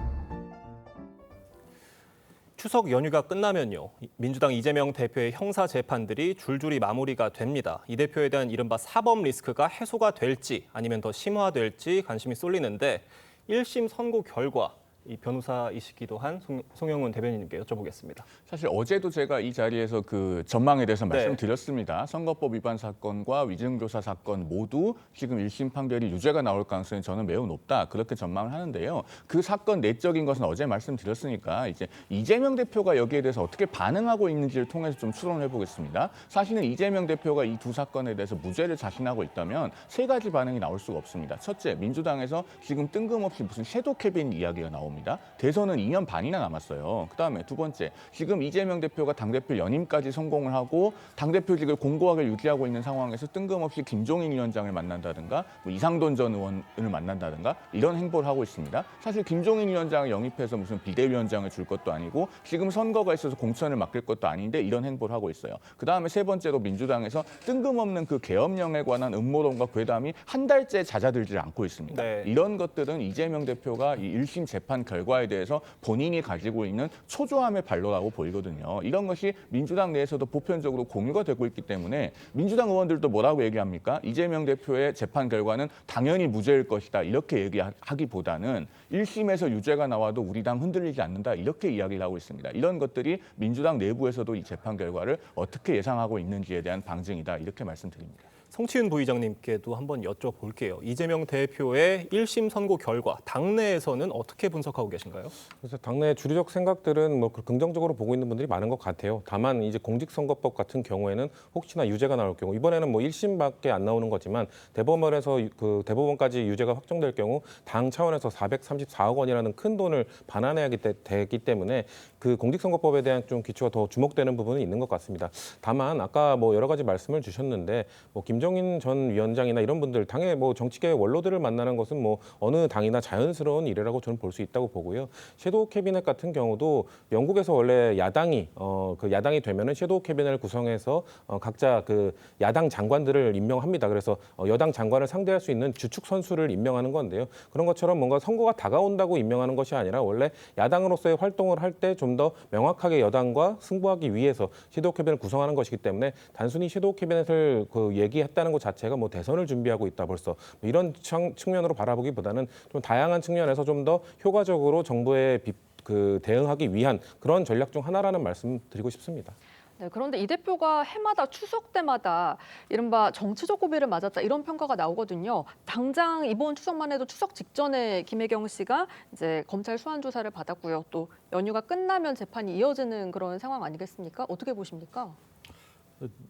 추석 연휴가 끝나면요. 민주당 이재명 대표의 형사 재판들이 줄줄이 마무리가 됩니다. 이 대표에 대한 이른바 사법 리스크가 해소가 될지 아니면 더 심화될지 관심이 쏠리는데 1심 선고 결과 이 변호사이시기도 한 송영훈 대변인님께 여쭤보겠습니다. 사실 어제도 제가 이 자리에서 그 전망에 대해서 네. 말씀드렸습니다. 선거법 위반 사건과 위증교사 사건 모두 지금 1심 판결이 유죄가 나올 가능성이 저는 매우 높다. 그렇게 전망을 하는데요. 그 사건 내적인 것은 어제 말씀드렸으니까 이제 이재명 대표가 여기에 대해서 어떻게 반응하고 있는지를 통해서 좀 추론을 해보겠습니다. 사실은 이재명 대표가 이 두 사건에 대해서 무죄를 자신하고 있다면 세 가지 반응이 나올 수가 없습니다. 첫째, 민주당에서 지금 뜬금없이 무슨 섀도우 캐빈 이야기가 나옵니다. 대선은 2년 반이나 남았어요. 그다음에 두 번째, 지금 이재명 대표가 당대표 연임까지 성공을 하고 당대표직을 공고하게 유지하고 있는 상황에서 뜬금없이 김종인 위원장을 만난다든가 뭐 이상돈 전 의원을 만난다든가 이런 행보를 하고 있습니다. 사실 김종인 위원장을 영입해서 무슨 비대위원장을 줄 것도 아니고 지금 선거가 있어서 공천을 맡길 것도 아닌데 이런 행보를 하고 있어요. 그다음에 세 번째로 민주당에서 뜬금없는 그 계엄령에 관한 음모론과 괴담이 한 달째 잦아들지 않고 있습니다. 네. 이런 것들은 이재명 대표가 이 1심 재판 결과에 대해서 본인이 가지고 있는 초조함의 발로라고 보이거든요. 이런 것이 민주당 내에서도 보편적으로 공유가 되고 있기 때문에 민주당 의원들도 뭐라고 얘기합니까? 이재명 대표의 재판 결과는 당연히 무죄일 것이다. 이렇게 얘기하기보다는 1심에서 유죄가 나와도 우리 당 흔들리지 않는다. 이렇게 이야기를 하고 있습니다. 이런 것들이 민주당 내부에서도 이 재판 결과를 어떻게 예상하고 있는지에 대한 방증이다. 이렇게 말씀드립니다. 성치은 부의장님께도 한번 여쭤볼게요. 이재명 대표의 1심 선고 결과 당내에서는 어떻게 분석하고 계신가요? 그래서 당내 주류적 생각들은 뭐 긍정적으로 보고 있는 분들이 많은 것 같아요. 다만 이제 공직선거법 같은 경우에는 혹시나 유죄가 나올 경우 이번에는 뭐 1심밖에 안 나오는 거지만 대법원에서 그 대법원까지 유죄가 확정될 경우 당 차원에서 434억 원이라는 큰 돈을 반환해야 되기 때문에 그 공직선거법에 대한 좀 기초가 더 주목되는 부분은 있는 것 같습니다. 다만 아까 뭐 여러 가지 말씀을 주셨는데 뭐 김종인 전 위원장이나 이런 분들 당의 뭐 정치계 원로들을 만나는 것은 뭐 어느 당이나 자연스러운 일이라고 저는 볼 수 있다고 보고요. 섀도우 캐비넷 같은 경우도 영국에서 원래 야당이 그 야당이 되면은 섀도우 캐비넷을 구성해서 각자 그 야당 장관들을 임명합니다. 그래서 여당 장관을 상대할 수 있는 주축 선수를 임명하는 건데요. 그런 것처럼 뭔가 선거가 다가온다고 임명하는 것이 아니라 원래 야당으로서의 활동을 할 때 좀 더 명확하게 여당과 승부하기 위해서 섀도우 캐비넷을 구성하는 것이기 때문에 단순히 섀도우 캐비넷을 그 얘기했다는 것 자체가 뭐 대선을 준비하고 있다 벌써 뭐 이런 측면으로 바라보기보다는 좀 다양한 측면에서 좀 더 효과적으로 정부에 그 대응하기 위한 그런 전략 중 하나라는 말씀 드리고 싶습니다. 네, 그런데 이 대표가 해마다 추석 때마다 이른바 정치적 고비를 맞았다 이런 평가가 나오거든요. 당장 이번 추석만 해도 추석 직전에 김혜경 씨가 이제 검찰 소환 조사를 받았고요. 또 연휴가 끝나면 재판이 이어지는 그런 상황 아니겠습니까? 어떻게 보십니까?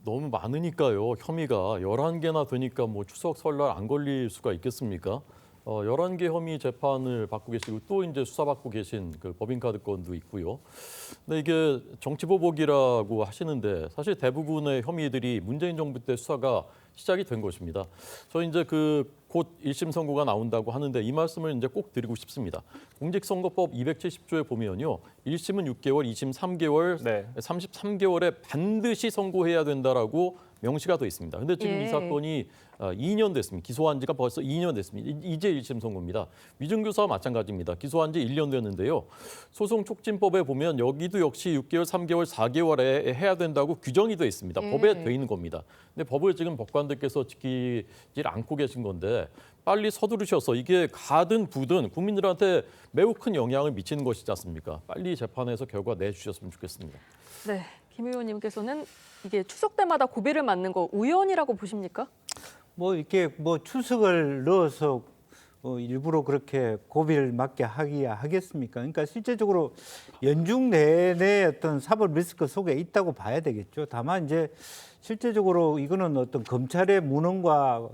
너무 많으니까요. 혐의가 11개나 되니까 뭐 추석 설날 안 걸릴 수가 있겠습니까? 11개 혐의 재판을 받고 계시고 또 이제 수사받고 계신 그 법인카드 건도 있고요. 근데 이게 정치보복이라고 하시는데 사실 대부분의 혐의들이 문재인 정부 때 수사가 시작이 된 것입니다. 저 이제 곧 1심 선고가 나온다고 하는데 이 말씀을 이제 꼭 드리고 싶습니다. 공직선거법 270조에 보면요. 1심은 6개월, 2심 3개월, 33개월에 반드시 선고해야 된다라고 명시가 돼 있습니다. 근데 지금 이 사건이 2년 됐습니다. 기소한 지가 벌써 2년 됐습니다. 이제 1심 선고입니다. 위증교사와 마찬가지입니다. 기소한 지 1년 됐는데요. 소송촉진법에 보면 여기도 역시 6개월, 3개월, 4개월에 해야 된다고 규정이 돼 있습니다. 법에 돼 있는 겁니다. 근데 법을 지금 법관들께서 지키질 않고 계신 건데 빨리 서두르셔서 이게 가든 부든 국민들한테 매우 큰 영향을 미치는 것이지 않습니까? 빨리 재판에서 결과 내주셨으면 좋겠습니다. 네, 김 의원님께서는 이게 추석 때마다 고비를 맞는 거 우연이라고 보십니까? 뭐 이렇게 뭐 추석을 넣어서 일부러 그렇게 고비를 맞게 하겠습니까? 그러니까 실제적으로 연중 내내 어떤 사법 리스크 속에 있다고 봐야 되겠죠. 다만 이제 실제적으로 이거는 어떤 검찰의 무능과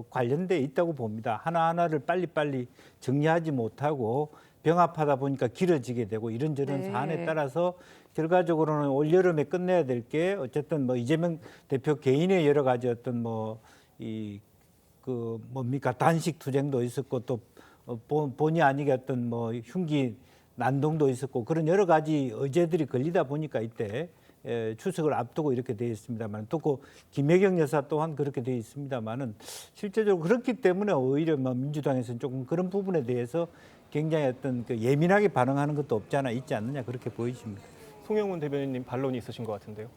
관련돼 있다고 봅니다. 하나하나를 빨리빨리 정리하지 못하고 병합하다 보니까 길어지게 되고 이런저런 사안에 따라서 결과적으로는 올여름에 끝내야 될 게 어쨌든 뭐 이재명 대표 개인의 여러 가지 어떤 단식 투쟁도 있었고 또 본의 아니게 어떤 흉기 난동도 있었고 그런 여러 가지 의제들이 걸리다 보니까 이때 추석을 앞두고 이렇게 되어 있습니다만 또 김혜경 여사 또한 그렇게 되어 있습니다만은 실제적으로 그렇기 때문에 오히려 민주당에서는 조금 그런 부분에 대해서 굉장히 어떤 예민하게 반응하는 것도 없지 않아 있지 않느냐 그렇게 보이십니다. 송영훈 대변인님 반론이 있으신 것 같은데요.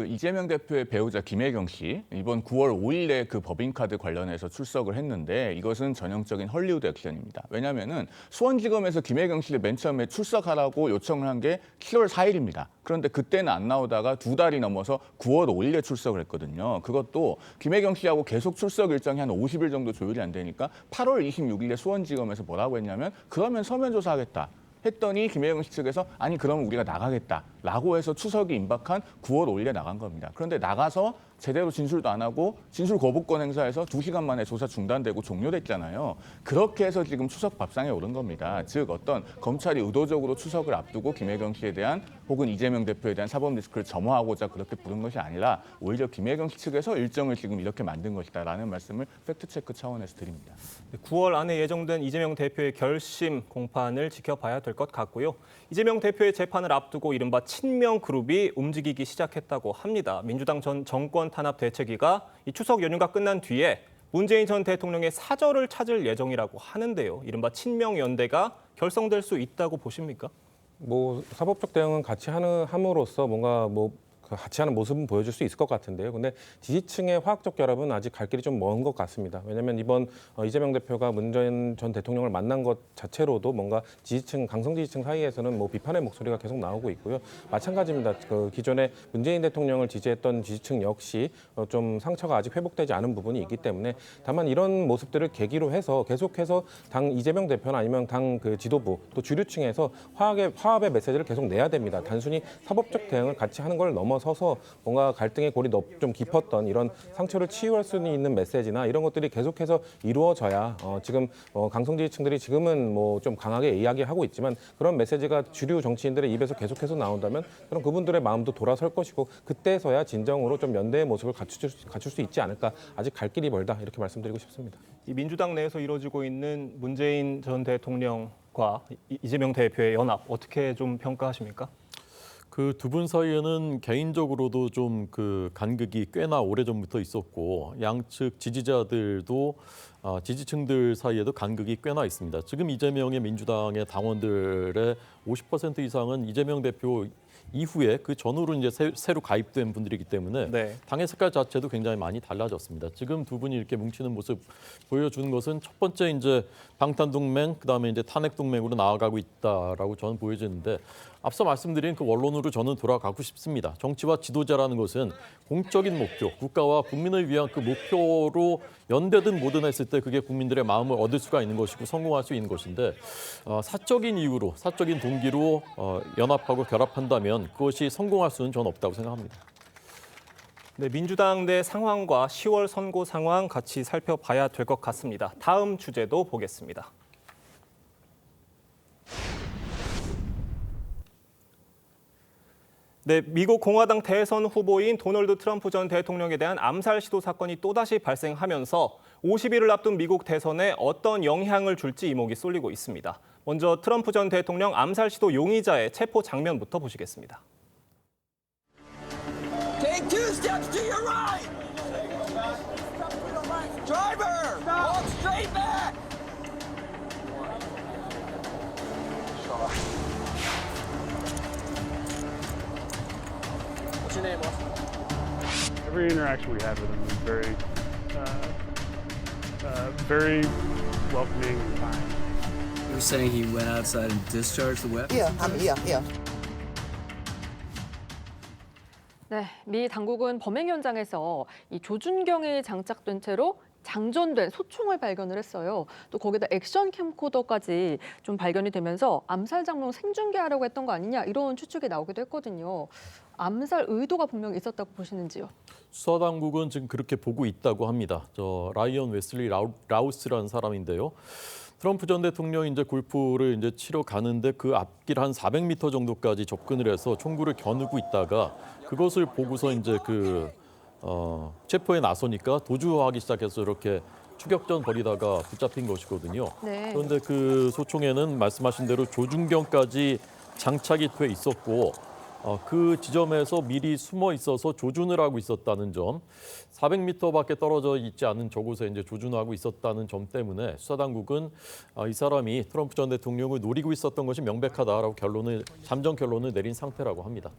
이재명 대표의 배우자 김혜경 씨 이번 9월 5일에 그 법인카드 관련해서 출석을 했는데 이것은 전형적인 헐리우드 액션입니다. 왜냐하면은 수원지검에서 김혜경 씨를 맨 처음에 출석하라고 요청을 한 게 7월 4일입니다. 그런데 그때는 안 나오다가 2달이 넘어서 9월 5일에 출석을 했거든요. 그것도 김혜경 씨하고 계속 출석 일정이 한 50일 정도 조율이 안 되니까 8월 26일에 수원지검에서 뭐라고 했냐면 그러면 서면 조사하겠다. 했더니 김혜경 씨 측에서 아니 그러면 우리가 나가겠다라고 해서 추석이 임박한 9월 5일에 나간 겁니다. 그런데 나가서 제대로 진술도 안 하고 진술 거부권 행사해서 2시간 만에 조사 중단되고 종료됐잖아요. 그렇게 해서 지금 추석 밥상에 오른 겁니다. 즉 어떤 검찰이 의도적으로 추석을 앞두고 김혜경 씨에 대한 혹은 이재명 대표에 대한 사법 리스크를 점화하고자 그렇게 부른 것이 아니라 오히려 김혜경 씨 측에서 일정을 지금 이렇게 만든 것이다라는 말씀을 팩트체크 차원에서 드립니다. 9월 안에 예정된 이재명 대표의 결심 공판을 지켜봐야 될 것 같고요. 이재명 대표의 재판을 앞두고 이른바 친명 그룹이 움직이기 시작했다고 합니다. 민주당 전 정권 탄압 대책위가 이 추석 연휴가 끝난 뒤에 문재인 전 대통령의 사절을 찾을 예정이라고 하는데요. 이른바 친명 연대가 결성될 수 있다고 보십니까? 사법적 대응은 같이 함으로써 뭔가 같이 하는 모습은 보여줄 수 있을 것 같은데요. 근데 지지층의 화학적 결합은 아직 갈 길이 좀 먼 것 같습니다. 왜냐하면 이번 이재명 대표가 문재인 전 대통령을 만난 것 자체로도 뭔가 강성 지지층 사이에서는 비판의 목소리가 계속 나오고 있고요. 마찬가지입니다. 기존에 문재인 대통령을 지지했던 지지층 역시 좀 상처가 아직 회복되지 않은 부분이 있기 때문에 다만 이런 모습들을 계기로 해서 계속해서 당 이재명 대표나 아니면 당 지도부 또 주류층에서 화합의 메시지를 계속 내야 됩니다. 단순히 사법적 대응을 같이 하는 걸 넘어 넘어서서 뭔가 갈등의 골이 좀 깊었던 이런 상처를 치유할 수 있는 메시지나 이런 것들이 계속해서 이루어져야 지금 강성 지지층들이 지금은 뭐 좀 강하게 이야기하고 있지만 그런 메시지가 주류 정치인들의 입에서 계속해서 나온다면 그럼 그분들의 마음도 돌아설 것이고 그때서야 진정으로 좀 연대의 모습을 갖출 수 있지 않을까. 아직 갈 길이 멀다 이렇게 말씀드리고 싶습니다. 이 민주당 내에서 이루어지고 있는 문재인 전 대통령과 이재명 대표의 연합 어떻게 좀 평가하십니까? 그 두 분 사이에는 개인적으로도 좀 그 간극이 꽤나 오래전부터 있었고 양측 지지자들도 지지층들 사이에도 간극이 꽤나 있습니다. 지금 이재명의 민주당의 당원들의 50% 이상은 이재명 대표 이후에 그 전후로 이제 새로 가입된 분들이기 때문에 네. 당의 색깔 자체도 굉장히 많이 달라졌습니다. 지금 두 분이 이렇게 뭉치는 모습 보여주는 것은 첫 번째 이제 방탄동맹, 그다음에 이제 탄핵동맹으로 나아가고 있다라고 저는 보여지는데 앞서 말씀드린 그 원론으로 저는 돌아가고 싶습니다. 정치와 지도자라는 것은 공적인 목표, 국가와 국민을 위한 그 목표로 연대든 뭐든 했을 때 그게 국민들의 마음을 얻을 수가 있는 것이고 성공할 수 있는 것인데 사적인 이유로, 사적인 동기로 연합하고 결합한다면 그것이 성공할 수는 저는 없다고 생각합니다. 네, 민주당 내 상황과 10월 선거 상황 같이 살펴봐야 될 것 같습니다. 다음 주제도 보겠습니다. 네, 미국 공화당 대선 후보인 도널드 트럼프 전 대통령에 대한 암살 시도 사건이 또다시 발생하면서 50일을 앞둔 미국 대선에 어떤 영향을 줄지 이목이 쏠리고 있습니다. 먼저 트럼프 전 대통령 암살 시도 용의자의 체포 장면부터 보시겠습니다. Take 2 steps to your right. Driver, walk straight back. What's your name, boss? Every interaction we had with him was very welcoming and kind. You were saying he went outside and discharged the weapon? Yeah. 네, 미 당국은 범행 현장에서 이 조준경이 장착된 채로 장전된 소총을 발견을 했어요. 또 거기다 액션 캠코더까지 좀 발견이 되면서 암살 장면 생중계하려고 했던 거 아니냐 이런 추측이 나오기도 했거든요. 암살 의도가 분명히 있었다고 보시는지요? 수사 당국은 지금 그렇게 보고 있다고 합니다. 저 라이언 웨슬리 라우스라는 사람인데요. 트럼프 전 대통령이 이제 골프를 이제 치러 가는데 그 앞길 한 400m 정도까지 접근을 해서 총구를 겨누고 있다가 그것을 보고서 이제 체포에 나서니까 도주하기 시작해서 이렇게 추격전 벌이다가 붙잡힌 것이거든요. 네. 그런데 그 소총에는 말씀하신 대로 조준경까지 장착이 돼 있었고 그 지점에서 미리 숨어 있어서 조준을 하고 있었다는 점, 400m밖에 떨어져 있지 않은 저곳에 이제 조준하고 있었다는 점 때문에 수사당국은 이 사람이 트럼프 전 대통령을 노리고 있었던 것이 명백하다라고 잠정 결론을 내린 상태라고 합니다.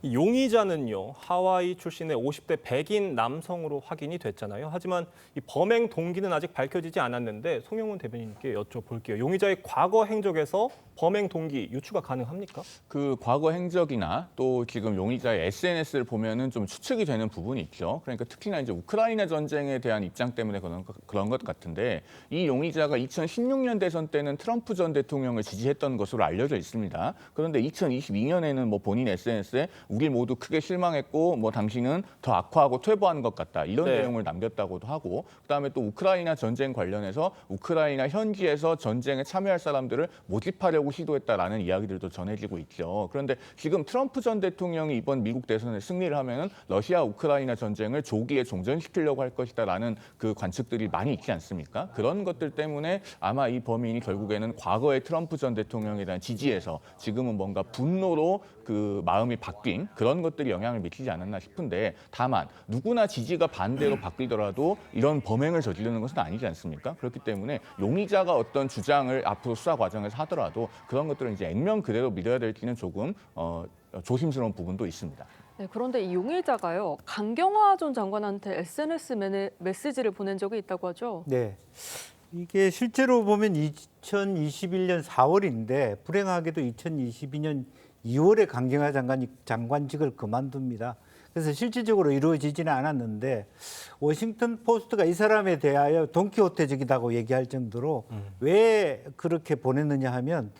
이 용의자는요, 하와이 출신의 50대 백인 남성으로 확인이 됐잖아요. 하지만 이 범행 동기는 아직 밝혀지지 않았는데 송영훈 대변인께 여쭤볼게요. 용의자의 과거 행적에서 범행 동기 유추가 가능합니까? 그 과거 행적이나 또 지금 용의자의 SNS를 보면은 좀 추측이 되는 부분이 있죠. 그러니까 특히나 이제 우크라이나 전쟁에 대한 입장 때문에 그런 것 같은데 이 용의자가 2016년 대선 때는 트럼프 전 대통령을 지지했던 것으로 알려져 있습니다. 그런데 2022년에는 뭐 본인 SNS에 우리 모두 크게 실망했고 뭐 당신은 더 악화하고 퇴보하는 것 같다 이런 내용을 남겼다고도 하고 그다음에 또 우크라이나 전쟁 관련해서 우크라이나 현지에서 전쟁에 참여할 사람들을 모집하려고 시도했다라는 이야기들도 전해지고 있죠. 그런데 지금 트럼프 전 대통령이 이번 미국 대선에 승리를 하면은 러시아 우크라이나 전쟁을 조기에 종전시키려고 할 것이다라는 그 관측들이 많이 있지 않습니까? 그런 것들 때문에 아마 이 범인이 결국에는 과거의 트럼프 전 대통령에 대한 지지에서 지금은 뭔가 분노로 그 마음이 바뀐 그런 것들이 영향을 미치지 않았나 싶은데 다만 누구나 지지가 반대로 바뀌더라도 이런 범행을 저지르는 것은 아니지 않습니까? 그렇기 때문에 용의자가 어떤 주장을 앞으로 수사 과정에서 하더라도 그런 것들은 이제 액면 그대로 믿어야 될지는 조금 조심스러운 부분도 있습니다. 네, 그런데 이 용의자가요, 강경화 전 장관한테 SNS 메시지를 보낸 적이 있다고 하죠? 네. 이게 실제로 보면 2021년 4월인데 불행하게도 2022년 2월에 강경화 장관이 장관직을 그만둡니다. 그래서 실질적으로 이루어지지는 않았는데 워싱턴 포스트가 이 사람에 대하여 돈키호테적이라고 얘기할 정도로 왜 그렇게 보냈느냐 하면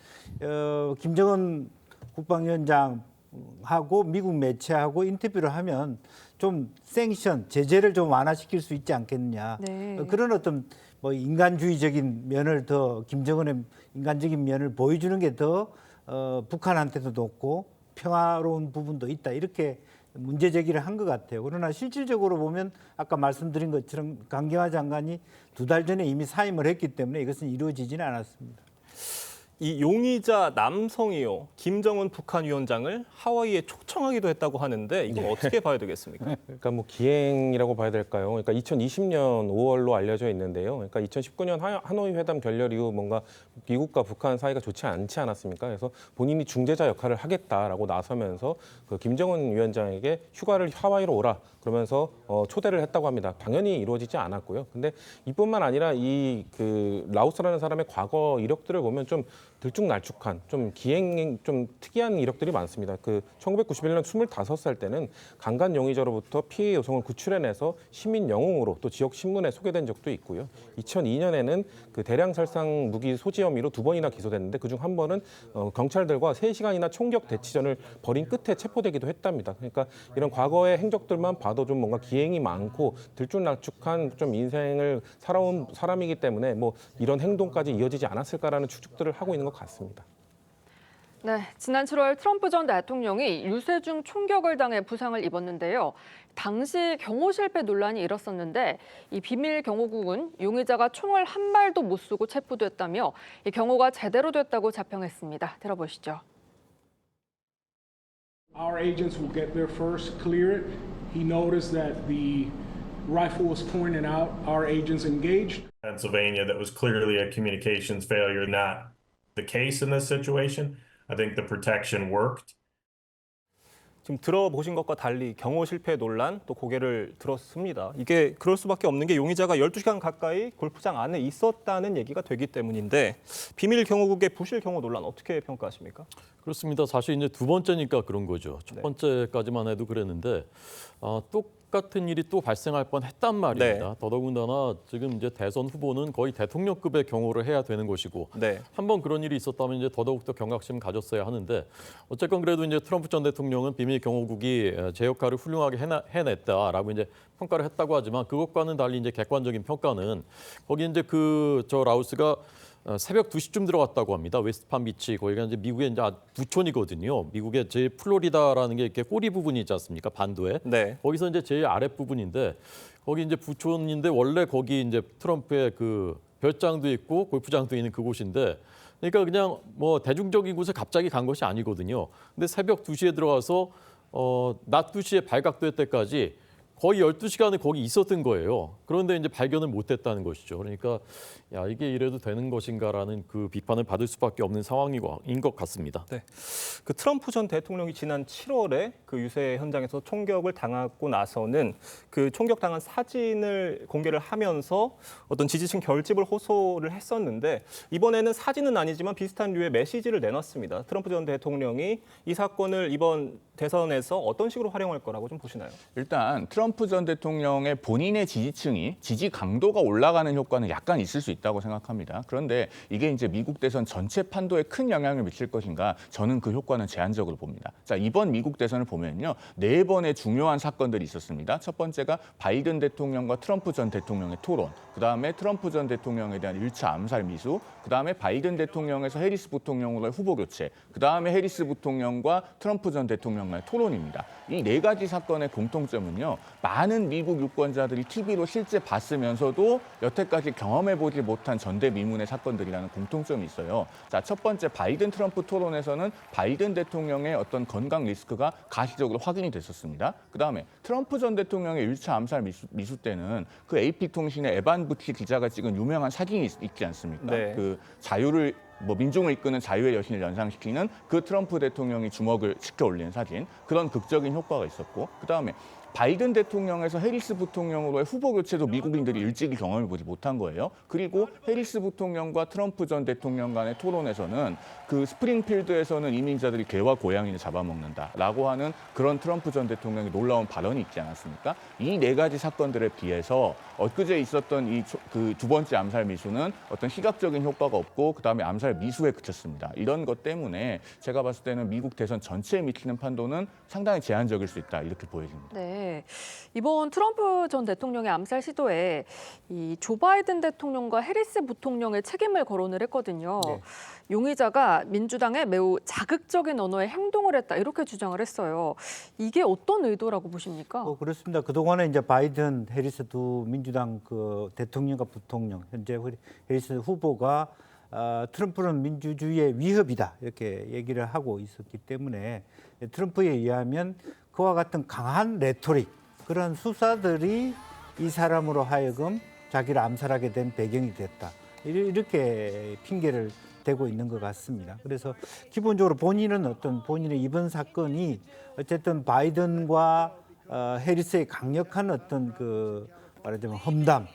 김정은 국방위원장 하고 미국 매체하고 인터뷰를 하면 좀 생션, 제재를 좀 완화시킬 수 있지 않겠느냐. 네. 그런 어떤 뭐 인간주의적인 면을 더 김정은의 인간적인 면을 보여주는 게 더 북한한테도 높고 평화로운 부분도 있다. 이렇게 문제 제기를 한 것 같아요. 그러나 실질적으로 보면 아까 말씀드린 것처럼 강경화 장관이 2달 전에 이미 사임을 했기 때문에 이것은 이루어지지는 않았습니다. 이 용의자 남성이요, 김정은 북한 위원장을 하와이에 초청하기도 했다고 하는데 이건 어떻게 봐야 되겠습니까? 그러니까 뭐 기행이라고 봐야 될까요? 그러니까 2020년 5월로 알려져 있는데요. 그러니까 2019년 하노이 회담 결렬 이후 뭔가 미국과 북한 사이가 좋지 않지 않았습니까? 그래서 본인이 중재자 역할을 하겠다라고 나서면서 그 김정은 위원장에게 휴가를 하와이로 오라 그러면서 초대를 했다고 합니다. 당연히 이루어지지 않았고요. 근데 이뿐만 아니라 이 그 라오스라는 사람의 과거 이력들을 보면 좀 들쭉날쭉한 좀 기행 좀 특이한 이력들이 많습니다. 그 1991년 25살 때는 강간 용의자로부터 피해 여성을 구출해내서 시민 영웅으로 또 지역 신문에 소개된 적도 있고요. 2002년에는 그 대량 살상 무기 소지 혐의로 2번이나 기소됐는데 그중 한 번은 경찰들과 3시간이나 총격 대치전을 벌인 끝에 체포되기도 했답니다. 그러니까 이런 과거의 행적들만 봐도 좀 뭔가 기행이 많고 들쭉날쭉한 좀 인생을 살아온 사람이기 때문에 뭐 이런 행동까지 이어지지 않았을까라는 추측들을 하고 있는 것 같습니다. 네, 지난 7월 트럼프 전 대통령이 유세 중 총격을 당해 부상을 입었는데요. 당시 경호 실패 논란이 일었었는데 이 비밀 경호국은 용의자가 총을 한 발도 못 쏘고 체포됐다며 이 경호가 제대로 됐다고 자평했습니다. 들어보시죠. Our agents will get there first, clear it. He noticed that the rifle was pointed out. Our agents engaged. Pennsylvania, that was clearly a communications failure, not the case in this situation. I think the protection worked. 지금 들어보신 것과 달리 경호 실패 논란 또 고개를 들었습니다. 이게 그럴 수밖에 없는 게 용의자가 12시간 가까이 골프장 안에 있었다는 얘기가 되기 때문인데 비밀 경호국의 부실 경호 논란 어떻게 평가하십니까? 그렇습니다. 사실 이제 두 번째니까 그런 거죠. 첫 번째까지만 해도 그랬는데 똑같은 일이 또 발생할 뻔했단 말입니다. 네. 더더군다나 지금 이제 대선 후보는 거의 대통령급의 경호를 해야 되는 것이고 한번 그런 일이 있었다면 이제 더더욱 더 경각심 가졌어야 하는데 어쨌건 그래도 이제 트럼프 전 대통령은 비밀 경호국이 제 역할을 훌륭하게 해냈다라고 이제 평가를 했다고 하지만 그것과는 달리 이제 객관적인 평가는 거기 이제 저 라오스가 새벽 2시쯤 들어갔다고 합니다. 웨스트팜비치 거기가 이제 미국의 이제 부촌이거든요. 미국의 제일 플로리다라는 게 이렇게 꼬리 부분이 있지 않습니까? 반도에. 거기서 이제 제일 아랫 부분인데 거기 이제 부촌인데 원래 거기 이제 트럼프의 그 별장도 있고 골프장도 있는 그곳인데 그러니까 그냥 뭐 대중적인 곳에 갑자기 간 것이 아니거든요. 근데 새벽 2시에 들어가서 낮 2시에 발각될 때까지 거의 12시간을 거기 있었던 거예요. 그런데 이제 발견을 못했다는 것이죠. 그러니까 야 이게 이래도 되는 것인가라는 그 비판을 받을 수밖에 없는 상황인 것 같습니다. 네, 그 트럼프 전 대통령이 지난 7월에 그 유세 현장에서 총격을 당하고 나서는 그 총격당한 사진을 공개를 하면서 어떤 지지층 결집을 호소를 했었는데 이번에는 사진은 아니지만 비슷한 류의 메시지를 내놨습니다. 트럼프 전 대통령이 이 사건을 이번 대선에서 어떤 식으로 활용할 거라고 좀 보시나요? 일단 트럼프 전 대통령의 본인의 지지층이 지지 강도가 올라가는 효과는 약간 있을 수 있다고 생각합니다. 그런데 이게 이제 미국 대선 전체 판도에 큰 영향을 미칠 것인가? 저는 그 효과는 제한적으로 봅니다. 자, 이번 미국 대선을 보면요. 4번의 중요한 사건들이 있었습니다. 첫 번째가 바이든 대통령과 트럼프 전 대통령의 토론, 그다음에 트럼프 전 대통령에 대한 1차 암살 미수, 그다음에 바이든 대통령에서 해리스 부통령으로의 후보 교체, 그다음에 해리스 부통령과 트럼프 전 대통령 간의 토론입니다. 이 4가지 사건의 공통점은요. 많은 미국 유권자들이 TV로 실제 봤으면서도 여태까지 경험해보지 못한 전대미문의 사건들이라는 공통점이 있어요. 자, 첫 번째 바이든 트럼프 토론에서는 바이든 대통령의 어떤 건강 리스크가 가시적으로 확인이 됐었습니다. 그다음에 트럼프 전 대통령의 1차 암살 미수 때는 그 AP통신의 에반 부치 기자가 찍은 유명한 사진이 있지 않습니까? 그 자유를 민중을 이끄는 자유의 여신을 연상시키는 그 트럼프 대통령이 주먹을 치켜 올리는 사진, 그런 극적인 효과가 있었고, 그다음에 바이든 대통령에서 해리스 부통령으로의 후보 교체도 미국인들이 일찍이 경험을 보지 못한 거예요. 그리고 해리스 부통령과 트럼프 전 대통령 간의 토론에서는 그 스프링필드에서는 이민자들이 개와 고양이를 잡아먹는다라고 하는 그런 트럼프 전 대통령의 놀라운 발언이 있지 않았습니까? 이 네 가지 사건들에 비해서 엊그제 있었던 이 그 두 번째 암살 미수는 어떤 시각적인 효과가 없고 그다음에 암살 미수에 그쳤습니다. 이런 것 때문에 제가 봤을 때는 미국 대선 전체에 미치는 판도는 상당히 제한적일 수 있다 이렇게 보여집니다. 네, 이번 트럼프 전 대통령의 암살 시도에 이 조 바이든 대통령과 해리스 부통령의 책임을 거론을 했거든요. 네. 용의자가 민주당에 매우 자극적인 언어의 행동을 했다 이렇게 주장을 했어요. 이게 어떤 의도라고 보십니까? 그렇습니다. 그동안에 이제 바이든, 해리스 두 민주당 그 대통령과 부통령, 현재 해리스 후보가 트럼프는 민주주의의 위협이다 이렇게 얘기를 하고 있었기 때문에 트럼프에 의하면 그와 같은 강한 레토릭, 그런 수사들이 이 사람으로 하여금 자기를 암살하게 된 배경이 됐다. 이렇게 핑계를 대고 있는 것 같습니다. 그래서 기본적으로 본인은 본인의 이번 사건이 어쨌든 바이든과 해리스의 강력한 어떤 그 말하자면 험담,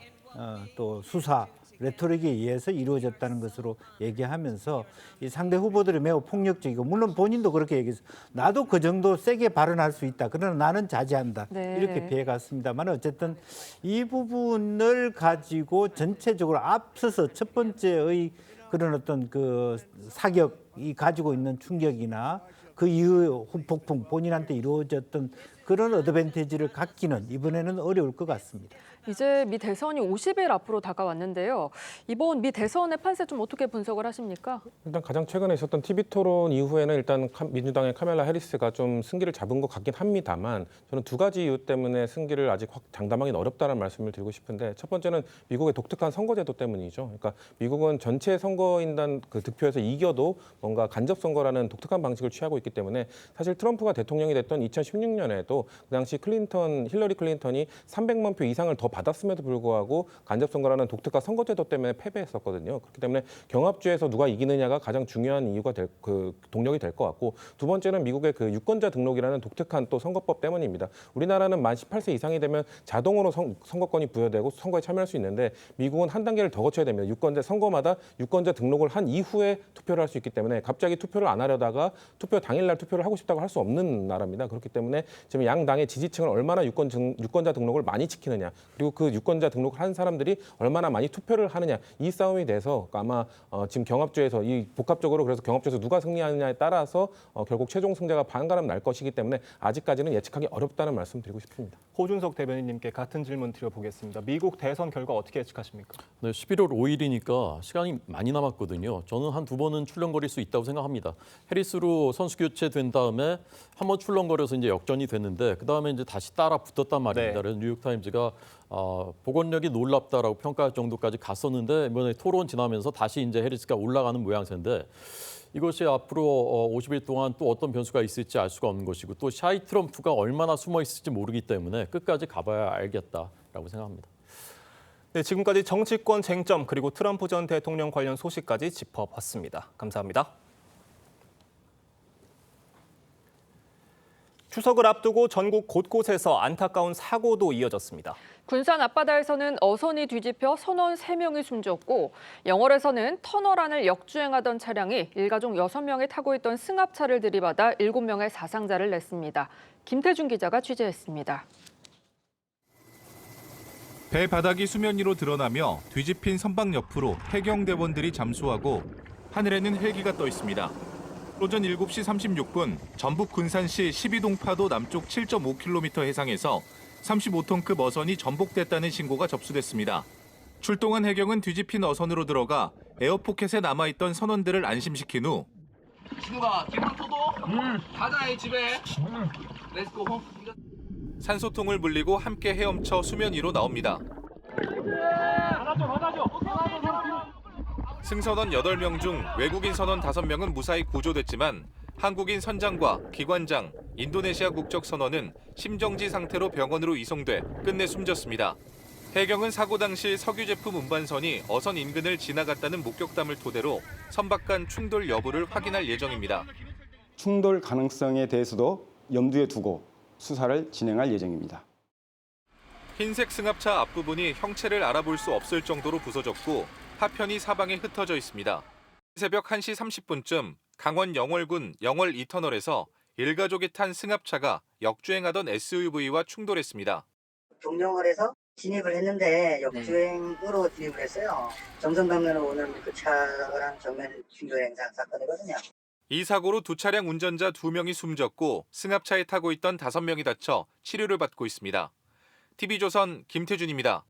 또 수사, 레토릭에 의해서 이루어졌다는 것으로 얘기하면서 이 상대 후보들이 매우 폭력적이고 물론 본인도 그렇게 얘기해서 나도 그 정도 세게 발언할 수 있다. 그러나 나는 자제한다. 네. 이렇게 피해갔습니다만 어쨌든 이 부분을 가지고 전체적으로 앞서서 첫 번째의 그런 어떤 그 사격이 가지고 있는 충격이나 그 이후 후폭풍 본인한테 이루어졌던 그런 어드밴티지를 갖기는 이번에는 어려울 것 같습니다. 이제 미 대선이 50일 앞으로 다가왔는데요. 이번 미 대선의 판세 좀 어떻게 분석을 하십니까? 일단 가장 최근에 있었던 TV 토론 이후에는 일단 민주당의 카멜라 해리스가 좀 승기를 잡은 것 같긴 합니다만 저는 두 가지 이유 때문에 승기를 아직 확 장담하기는 어렵다는 말씀을 드리고 싶은데 첫 번째는 미국의 독특한 선거제도 때문이죠. 그러니까 미국은 전체 선거인단 그 득표에서 이겨도 뭔가 간접 선거라는 독특한 방식을 취하고 있기 때문에 사실 트럼프가 대통령이 됐던 2016년에도 그 당시 힐러리 클린턴이 300만 표 이상을 더 받았음에도 불구하고 간접 선거라는 독특한 선거제도 때문에 패배했었거든요. 그렇기 때문에 경합주에서 누가 이기느냐가 가장 중요한 이유가 동력이 될 것 같고 두 번째는 미국의 그 유권자 등록이라는 독특한 또 선거법 때문입니다. 우리나라는 만 18세 이상이 되면 자동으로 선거권이 부여되고 선거에 참여할 수 있는데 미국은 한 단계를 더 거쳐야 됩니다. 선거마다 유권자 등록을 한 이후에 투표를 할 수 있기 때문에 갑자기 투표를 안 하려다가 투표 당일날 투표를 하고 싶다고 할 수 없는 나라입니다. 그렇기 때문에 지금 양 당의 지지층을 얼마나 유권자 등록을 많이 지키느냐 그리고 그 유권자 등록을 한 사람들이 얼마나 많이 투표를 하느냐 이 싸움이 돼서 아마 지금 경합주에서 이 복합적으로 그래서 경합주에서 누가 승리하느냐에 따라서 결국 최종 승자가 반가름 날 것이기 때문에 아직까지는 예측하기 어렵다는 말씀 드리고 싶습니다. 호준석 대변인님께 같은 질문 드려보겠습니다. 미국 대선 결과 어떻게 예측하십니까? 네, 11월 5일이니까 시간이 많이 남았거든요. 저는 한 두 번은 출렁거릴 수 있다고 생각합니다. 해리스로 선수 교체된 다음에 한번 출렁거려서 이제 역전이 됐는데 그 다음에 이제 다시 따라 붙었단 말입니다. 네. 그래서 뉴욕타임즈가 복원력이 놀랍다라고 평가할 정도까지 갔었는데 이번에 토론 지나면서 다시 이제 해리스가 올라가는 모양새인데 이것이 앞으로 50일 동안 또 어떤 변수가 있을지 알 수가 없는 것이고 또 샤이 트럼프가 얼마나 숨어 있을지 모르기 때문에 끝까지 가봐야 알겠다라고 생각합니다. 네, 지금까지 정치권 쟁점 그리고 트럼프 전 대통령 관련 소식까지 짚어봤습니다. 감사합니다. 추석을 앞두고 전국 곳곳에서 안타까운 사고도 이어졌습니다. 군산 앞바다에서는 어선이 뒤집혀 선원 3명이 숨졌고 영월에서는 터널 안을 역주행하던 차량이 일가족 6명이 타고 있던 승합차를 들이받아 7명의 사상자를 냈습니다. 김태준 기자가 취재했습니다. 배 바닥이 수면 위로 드러나며 뒤집힌 선박 옆으로 해경대원들이 잠수하고 하늘에는 헬기가 떠 있습니다. 오전 7시 36분 전북 군산시 12동파도 남쪽 7.5km 해상에서 35톤급 어선이 전복됐다는 신고가 접수됐습니다. 출동한 해경은 뒤집힌 어선으로 들어가 에어포켓에 남아있던 선원들을 안심시킨 후 진우가 기분 터도? 가자 집에. 렛츠고. 산소통을 물리고 함께 헤엄쳐 수면 위로 나옵니다. 승선원 8명 중 외국인 선원 5명은 무사히 구조됐지만 한국인 선장과 기관장, 인도네시아 국적 선원은 심정지 상태로 병원으로 이송돼 끝내 숨졌습니다. 해경은 사고 당시 석유 제품 운반선이 어선 인근을 지나갔다는 목격담을 토대로 선박 간 충돌 여부를 확인할 예정입니다. 충돌 가능성에 대해서도 염두에 두고 수사를 진행할 예정입니다. 흰색 승합차 앞부분이 형체를 알아볼 수 없을 정도로 부서졌고 파편이 사방에 흩어져 있습니다. 새벽 1시 30분쯤 강원 영월군 영월 2터널에서 일가족이 탄 승합차가 역주행하던 SUV와 충돌했습니다. 동영월에서 진입을 했는데 역주행으로 진입을 했어요. 정선 방면으로 오는 그 차랑 정면 충돌 행상 사건이거든요. 이 사고로 두 차량 운전자 2명이 숨졌고 승합차에 타고 있던 5명이 다쳐 치료를 받고 있습니다. TV조선 김태준입니다.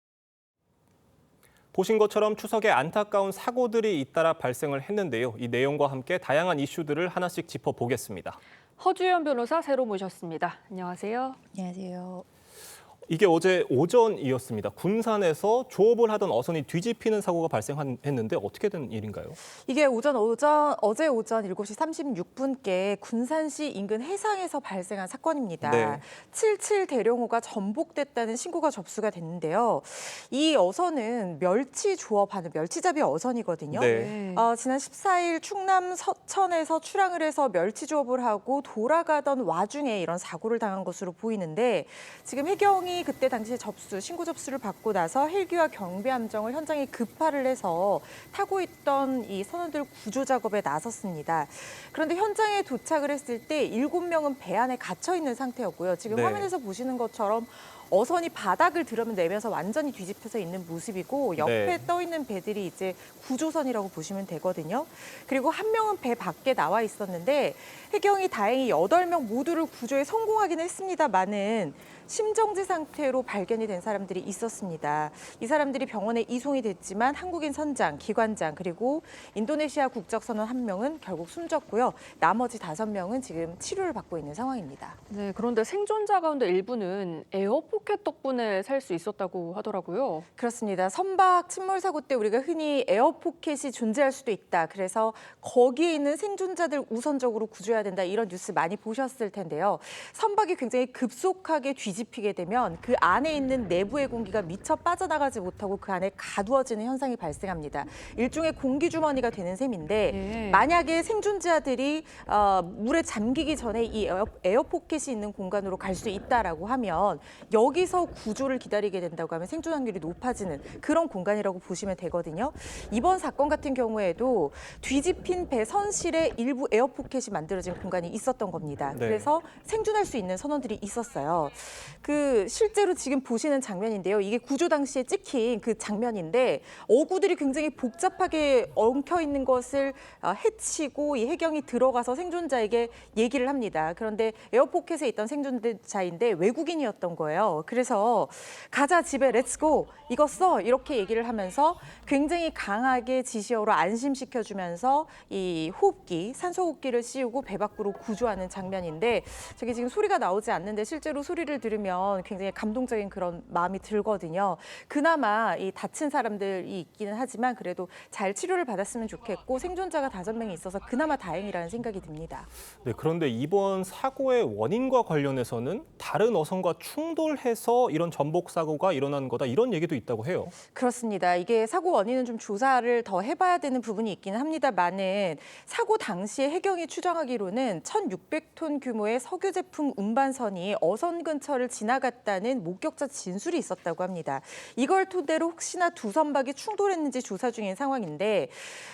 보신 것처럼 추석에 안타까운 사고들이 잇따라 발생을 했는데요. 이 내용과 함께 다양한 이슈들을 하나씩 짚어보겠습니다. 허주연 변호사 새로 모셨습니다. 안녕하세요. 안녕하세요. 이게 어제 오전이었습니다. 군산에서 조업을 하던 어선이 뒤집히는 사고가 발생했는데 어떻게 된 일인가요? 이게 어제 오전 7시 36분께 군산시 인근 해상에서 발생한 사건입니다. 네. 77 대령호가 전복됐다는 신고가 접수가 됐는데요. 이 어선은 멸치 조업하는 멸치잡이 어선이거든요. 네. 지난 14일 충남 서천에서 출항을 해서 멸치 조업을 하고 돌아가던 와중에 이런 사고를 당한 것으로 보이는데 지금 해경이 그때 당시에 신고 접수를 받고 나서 헬기와 경비함정을 현장에 급파를 해서 타고 있던 이 선원들 구조 작업에 나섰습니다. 그런데 현장에 도착을 했을 때 7명은 배 안에 갇혀 있는 상태였고요. 지금 네. 화면에서 보시는 것처럼 어선이 바닥을 들여내면서 완전히 뒤집혀서 있는 모습이고 옆에 네. 떠 있는 배들이 이제 구조선이라고 보시면 되거든요. 그리고 한 명은 배 밖에 나와 있었는데 해경이 다행히 8명 모두를 구조에 성공하긴 했습니다만은 심정지 상태로 발견이 된 사람들이 있었습니다. 이 사람들이 병원에 이송이 됐지만 한국인 선장, 기관장 그리고 인도네시아 국적 선원 1명은 결국 숨졌고요. 나머지 5명은 지금 치료를 받고 있는 상황입니다. 네, 그런데 생존자 가운데 일부는 에어포켓 덕분에 살 수 있었다고 하더라고요. 그렇습니다. 선박 침몰 사고 때 우리가 흔히 에어포켓이 존재할 수도 있다. 그래서 거기에 있는 생존자들 우선적으로 구조해야 된다. 이런 뉴스 많이 보셨을 텐데요. 선박이 굉장히 급속하게 뒤집히게 되면 그 안에 있는 내부의 공기가 미처 빠져나가지 못하고 그 안에 가두어지는 현상이 발생합니다. 일종의 공기주머니가 되는 셈인데 네. 만약에 생존자들이 물에 잠기기 전에 이 에어포켓이 있는 공간으로 갈 수 있다라고 하면 여기서 구조를 기다리게 된다고 하면 생존 확률이 높아지는 그런 공간이라고 보시면 되거든요. 이번 사건 같은 경우에도 뒤집힌 배 선실에 일부 에어포켓이 만들어진 공간이 있었던 겁니다. 네. 그래서 생존할 수 있는 선원들이 있었어요. 실제로 지금 보시는 장면인데요. 이게 구조 당시에 찍힌 그 장면인데 어구들이 굉장히 복잡하게 엉켜 있는 것을 해치고 이 해경이 들어가서 생존자에게 얘기를 합니다. 그런데 에어포켓에 있던 생존자인데 외국인이었던 거예요. 그래서 가자 집에 렛츠고 이거 써 이렇게 얘기를 하면서 굉장히 강하게 지시어로 안심시켜주면서 이 호흡기, 산소호흡기를 씌우고 배 밖으로 구조하는 장면인데 저기 지금 소리가 나오지 않는데 실제로 소리를 들으면 굉장히 감동적인 그런 마음이 들거든요. 그나마 이 다친 사람들이 있기는 하지만 그래도 잘 치료를 받았으면 좋겠고 생존자가 5명이 있어서 그나마 다행이라는 생각이 듭니다. 네, 그런데 이번 사고의 원인과 관련해서는 다른 어선과 충돌해서 이런 전복 사고가 일어난 거다 이런 얘기도 있다고 해요. 그렇습니다. 이게 사고 원인은 좀 조사를 더 해봐야 되는 부분이 있기는 합니다만은 사고 당시에 해경이 추정하기로는 1,600톤 규모의 석유 제품 운반선이 어선 근처를 지나갔다는 목격자 진술이 있었다고 합니다. 이걸 토대로 혹시나 두 선박이 충돌했는지 조사 중인 상황인데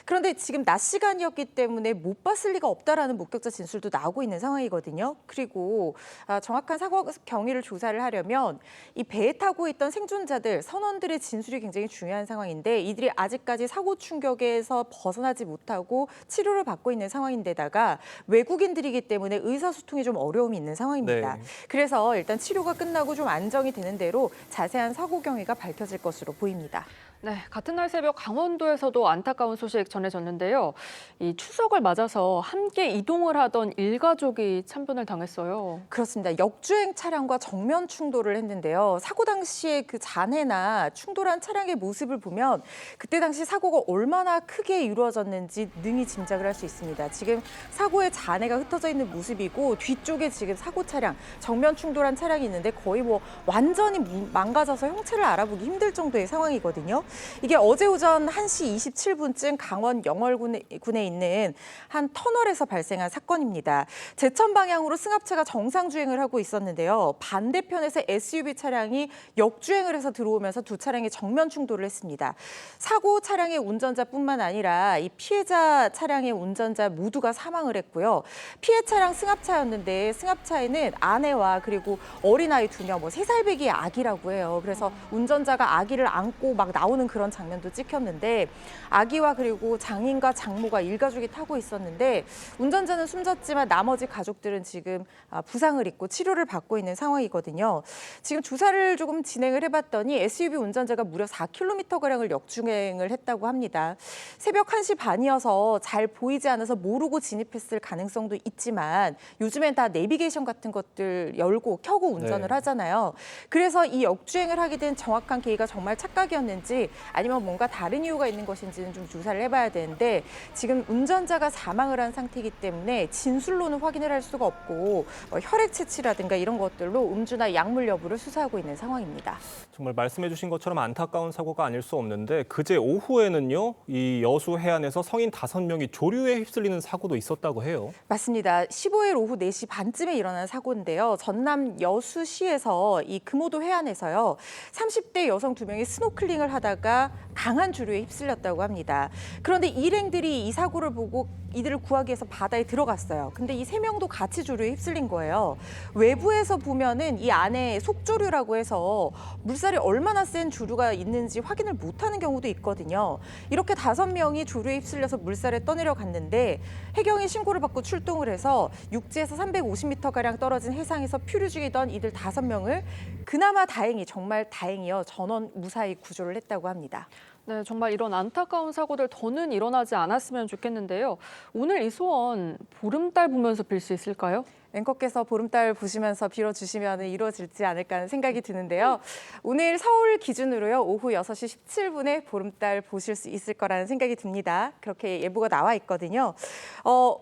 그런데 지금 낮 시간이었기 때문에 못 봤을 리가 없다라는 목격자 진술도 나오고 있는 상황이거든요. 그리고 정확한 사고 경위를 조사를 하려면 이 배에 타고 있던 생존자들, 선원들의 진술이 굉장히 중요한 상황인데 이들이 아직까지 사고 충격에서 벗어나지 못하고 치료를 받고 있는 상황인데다가 외국인들이기 때문에 의사소통이 좀 어려움이 있는 상황입니다. 네. 그래서 일단 치료가 끝나고 좀 안정이 되는 대로 자세한 사고 경위가 밝혀질 것으로 보입니다. 네, 같은 날 새벽 강원도에서도 안타까운 소식 전해졌는데요. 이 추석을 맞아서 함께 이동을 하던 일가족이 참변을 당했어요. 그렇습니다. 역주행 차량과 정면 충돌을 출두를 했는데요. 사고 당시에 그 잔해나 충돌한 차량의 모습을 보면 그때 당시 사고가 얼마나 크게 이루어졌는지 능히 짐작을 할 수 있습니다. 지금 사고의 잔해가 흩어져 있는 모습이고 뒤쪽에 지금 사고 차량, 정면 충돌한 차량이 있는데 거의 뭐 완전히 망가져서 형체를 알아보기 힘들 정도의 상황이거든요. 이게 어제 오전 1시 27분쯤 강원 영월군에 있는 한 터널에서 발생한 사건입니다. 제천 방향으로 승합차가 정상 주행을 하고 있었는데요. 반대편에서 SUV 차량이 역주행을 해서 들어오면서 두 차량이 정면 충돌을 했습니다. 사고 차량의 운전자뿐만 아니라 이 피해자 차량의 운전자 모두가 사망을 했고요. 피해 차량 승합차였는데 승합차에는 아내와 그리고 어린아이 2명, 뭐 3살배기의 아기라고 해요. 그래서 운전자가 아기를 안고 막 나오는 그런 장면도 찍혔는데 아기와 그리고 장인과 장모가 일가족이 타고 있었는데 운전자는 숨졌지만 나머지 가족들은 지금 부상을 입고 치료를 받고 있는 상황이거든요. 지금 조사를 조금 진행을 해봤더니 SUV 운전자가 무려 4km가량을 역주행을 했다고 합니다. 새벽 1시 반이어서 잘 보이지 않아서 모르고 진입했을 가능성도 있지만 요즘엔 다 내비게이션 같은 것들 열고 켜고 운전을 하잖아요. 그래서 이 역주행을 하게 된 정확한 계기가 정말 착각이었는지 아니면 뭔가 다른 이유가 있는 것인지는 좀 조사를 해봐야 되는데 지금 운전자가 사망을 한 상태이기 때문에 진술로는 확인을 할 수가 없고 혈액 채취라든가 이런 것들로 음주나 약물 여부를 수사하고 있는 상황입니다. 정말 말씀해 주신 것처럼 안타까운 사고가 아닐 수 없는데 그제 오후에는요. 이 여수 해안에서 성인 5명이 조류에 휩쓸리는 사고도 있었다고 해요. 맞습니다. 15일 오후 4시 반쯤에 일어난 사고인데요. 전남 여수시에서 이 금오도 해안에서요. 30대 여성 2명이 스노클링을 하다가 강한 조류에 휩쓸렸다고 합니다. 그런데 일행들이 이 사고를 보고 이들을 구하기 위해서 바다에 들어갔어요. 근데 이 3명도 같이 조류에 휩쓸린 거예요. 외부에서 보면은 이 안에 속조류라고 해서 물살이 얼마나 센 조류가 있는지 확인을 못하는 경우도 있거든요. 이렇게 5명이 조류에 휩쓸려서 물살에 떠내려 갔는데 해경이 신고를 받고 출동을 해서 육지에서 350m가량 떨어진 해상에서 표류 중이던 이들 5명을 그나마 다행히 정말 다행이요. 전원 무사히 구조를 했다고 합니다. 네, 정말 이런 안타까운 사고들 더는 일어나지 않았으면 좋겠는데요. 오늘 이 소원 보름달 보면서 빌 수 있을까요? 앵커께서 보름달 보시면서 빌어주시면 이루어질지 않을까 하는 생각이 드는데요. 오늘 서울 기준으로요. 오후 6시 17분에 보름달 보실 수 있을 거라는 생각이 듭니다. 그렇게 예보가 나와 있거든요.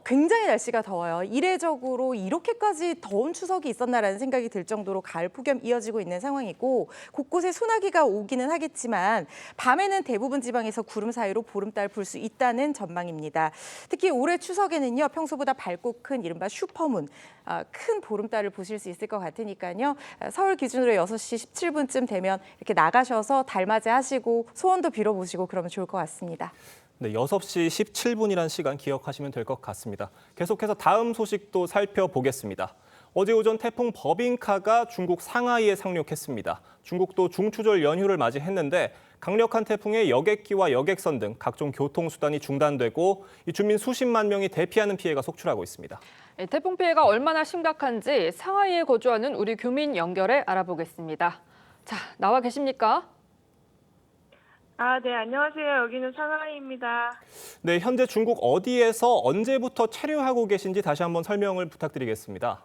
굉장히 날씨가 더워요. 이례적으로 이렇게까지 더운 추석이 있었나라는 생각이 들 정도로 가을 폭염 이어지고 있는 상황이고 곳곳에 소나기가 오기는 하겠지만 밤에는 대부분 지방에서 구름 사이로 보름달 볼 수 있다는 전망입니다. 특히 올해 추석에는요. 평소보다 밝고 큰 이른바 슈퍼문, 큰 보름달을 보실 수 있을 것 같으니까요. 서울 기준으로 6시 17분쯤 되면 이렇게 나가셔서 달맞이 하시고 소원도 빌어보시고 그러면 좋을 것 같습니다. 네, 6시 17분이라는 시간 기억하시면 될 것 같습니다. 계속해서 다음 소식도 살펴보겠습니다. 어제 오전 태풍 버빙카가 중국 상하이에 상륙했습니다. 중국도 중추절 연휴를 맞이했는데 강력한 태풍의 여객기와 여객선 등 각종 교통수단이 중단되고 이 주민 수십만 명이 대피하는 피해가 속출하고 있습니다. 태풍 피해가 얼마나 심각한지 상하이에 거주하는 우리 교민 연결해 알아보겠습니다. 자, 나와 계십니까? 네, 안녕하세요. 여기는 상하이입니다. 네, 현재 중국 어디에서 언제부터 체류하고 계신지 다시 한번 설명을 부탁드리겠습니다.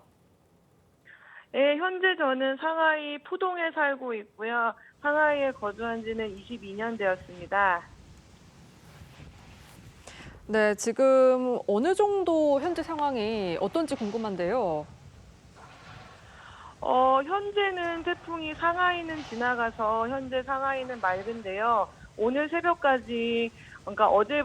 네, 현재 저는 상하이 푸동에 살고 있고요. 상하이에 거주한 지는 22년 되었습니다. 네, 지금 어느 정도 현재 상황이 어떤지 궁금한데요. 현재는 태풍이 상하이는 지나가서 현재 상하이는 맑은데요. 오늘 새벽까지, 그러니까 어제,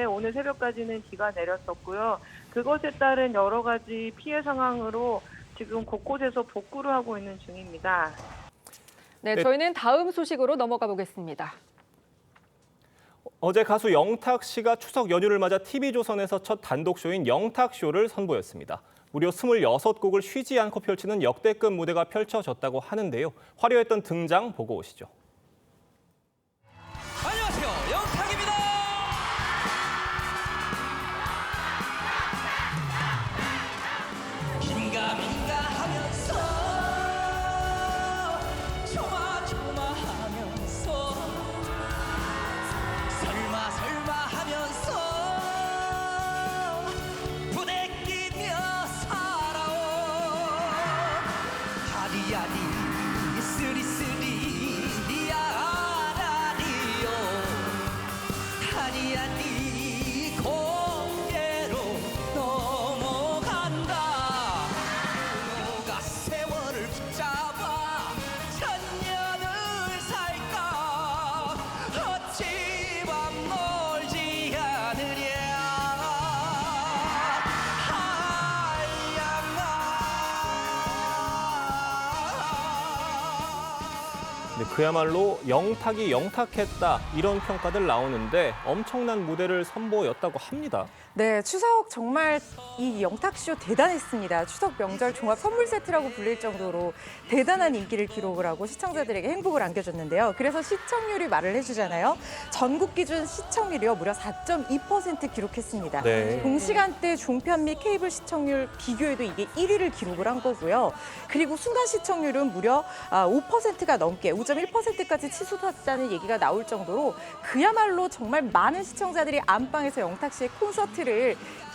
오늘 새벽까지는 비가 내렸었고요. 그것에 따른 여러 가지 피해 상황으로 지금 곳곳에서 복구를 하고 있는 중입니다. 네, 저희는 다음 소식으로 넘어가 보겠습니다. 어제 가수 영탁 씨가 추석 연휴를 맞아 TV조선에서 첫 단독쇼인 영탁쇼를 선보였습니다. 무려 26곡을 쉬지 않고 펼치는 역대급 무대가 펼쳐졌다고 하는데요. 화려했던 등장 보고 오시죠. 안녕하세요, 영탁입니다. 긴가민가 하면서 조마조마하면서 설마 하면서 부대끼며 살아온 하디야디 아니야 네 공개로 넘어간다 누가 세월을 붙잡아 천년을 살까 어찌 밤 멀지 않으랴 네, 그야말로 영탁이 영탁했다 이런 평가들 나오는데 엄청난 무대를 선보였다고 합니다. 네, 추석 정말 이 영탁쇼 대단했습니다. 추석 명절 종합 선물 세트라고 불릴 정도로 대단한 인기를 기록을 하고 시청자들에게 행복을 안겨줬는데요. 그래서 시청률이 말을 해주잖아요. 전국 기준 시청률이요 무려 4.2% 기록했습니다. 네. 동시간대 종편 및 케이블 시청률 비교해도 이게 1위를 기록을 한 거고요. 그리고 순간 시청률은 무려 5%가 넘게 5.1%까지 치솟았다는 얘기가 나올 정도로 그야말로 정말 많은 시청자들이 안방에서 영탁 씨의 콘서트를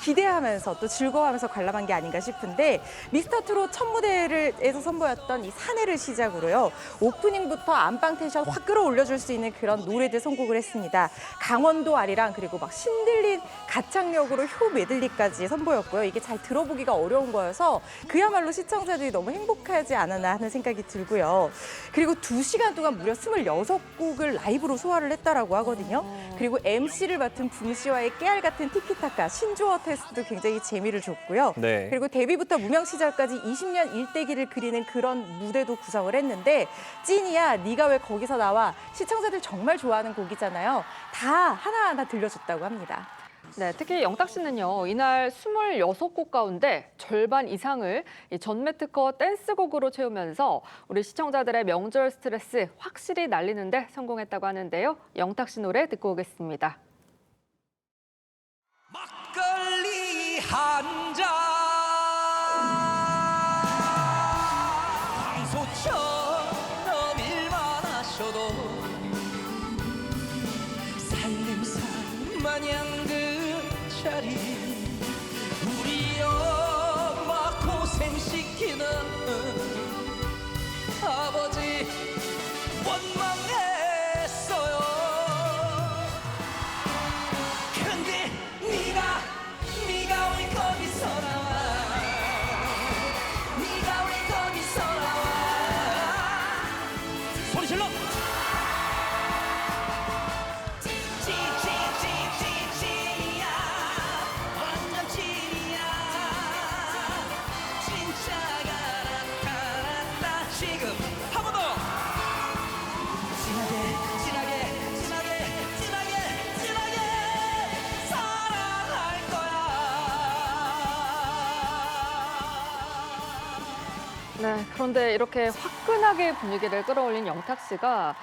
기대하면서 또 즐거워하면서 관람한 게 아닌가 싶은데 미스터트롯 첫 무대에서 선보였던 이 사내를 시작으로요. 오프닝부터 안방 텐션 확 끌어올려줄 수 있는 그런 노래들 선곡을 했습니다. 강원도 아리랑 그리고 막 신들린 가창력으로 효 메들리까지 선보였고요. 이게 잘 들어보기가 어려운 거여서 그야말로 시청자들이 너무 행복하지 않았나 하는 생각이 들고요. 그리고 2시간 동안 무려 26곡을 라이브로 소화를 했다라고 하거든요. 그리고 MC를 맡은 붕 씨와의 깨알 같은 티키타카 신조어 테스트도 굉장히 재미를 줬고요. 네. 그리고 데뷔부터 무명 시절까지 20년 일대기를 그리는 그런 무대도 구성을 했는데 찐이야 네가 왜 거기서 나와 시청자들 정말 좋아하는 곡이잖아요. 다 하나하나 들려줬다고 합니다. 네, 특히 영탁 씨는요, 이날 26곡 가운데 절반 이상을 이 전매 특허 댄스곡으로 채우면서 우리 시청자들의 명절 스트레스 확실히 날리는데 성공했다고 하는데요. 영탁 씨 노래 듣고 오겠습니다. 막걸리 한 잔 황소처럼 일만 하셔도 살림살 마냥 그 자리 우리 엄마 고생시키는 아버지 원망했어요. 근데 네가 왜 거기서 나와 네가 왜 거기서 나와 소리 질러 찌찌찌찌찌야 완전 찐이야 진짜가 나타났다 지금 한 번 더 진하게 사랑할 거야. 네, 그런데 이렇게 화끈하게 분위기를 끌어올린 영탁 씨가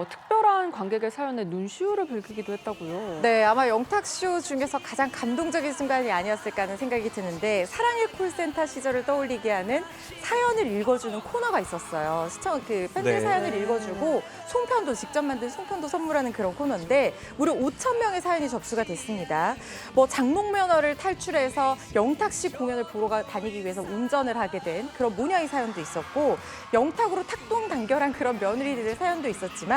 특별한 관객의 사연에 눈시울을 붉히기도 했다고요. 네, 아마 영탁쇼 중에서 가장 감동적인 순간이 아니었을까 하는 생각이 드는데 사랑의 콜센터 시절을 떠올리게 하는 사연을 읽어주는 코너가 있었어요. 팬들 네. 사연을 읽어주고 송편도 직접 만든 송편도 선물하는 그런 코너인데 무려 5,000명의 사연이 접수가 됐습니다. 뭐 장롱 면허를 탈출해서 영탁 씨 공연을 보러 다니기 위해서 운전을 하게 된 그런 모녀의 사연도 있었고 영탁으로 탁동단결한 그런 며느리들의 사연도 있었지만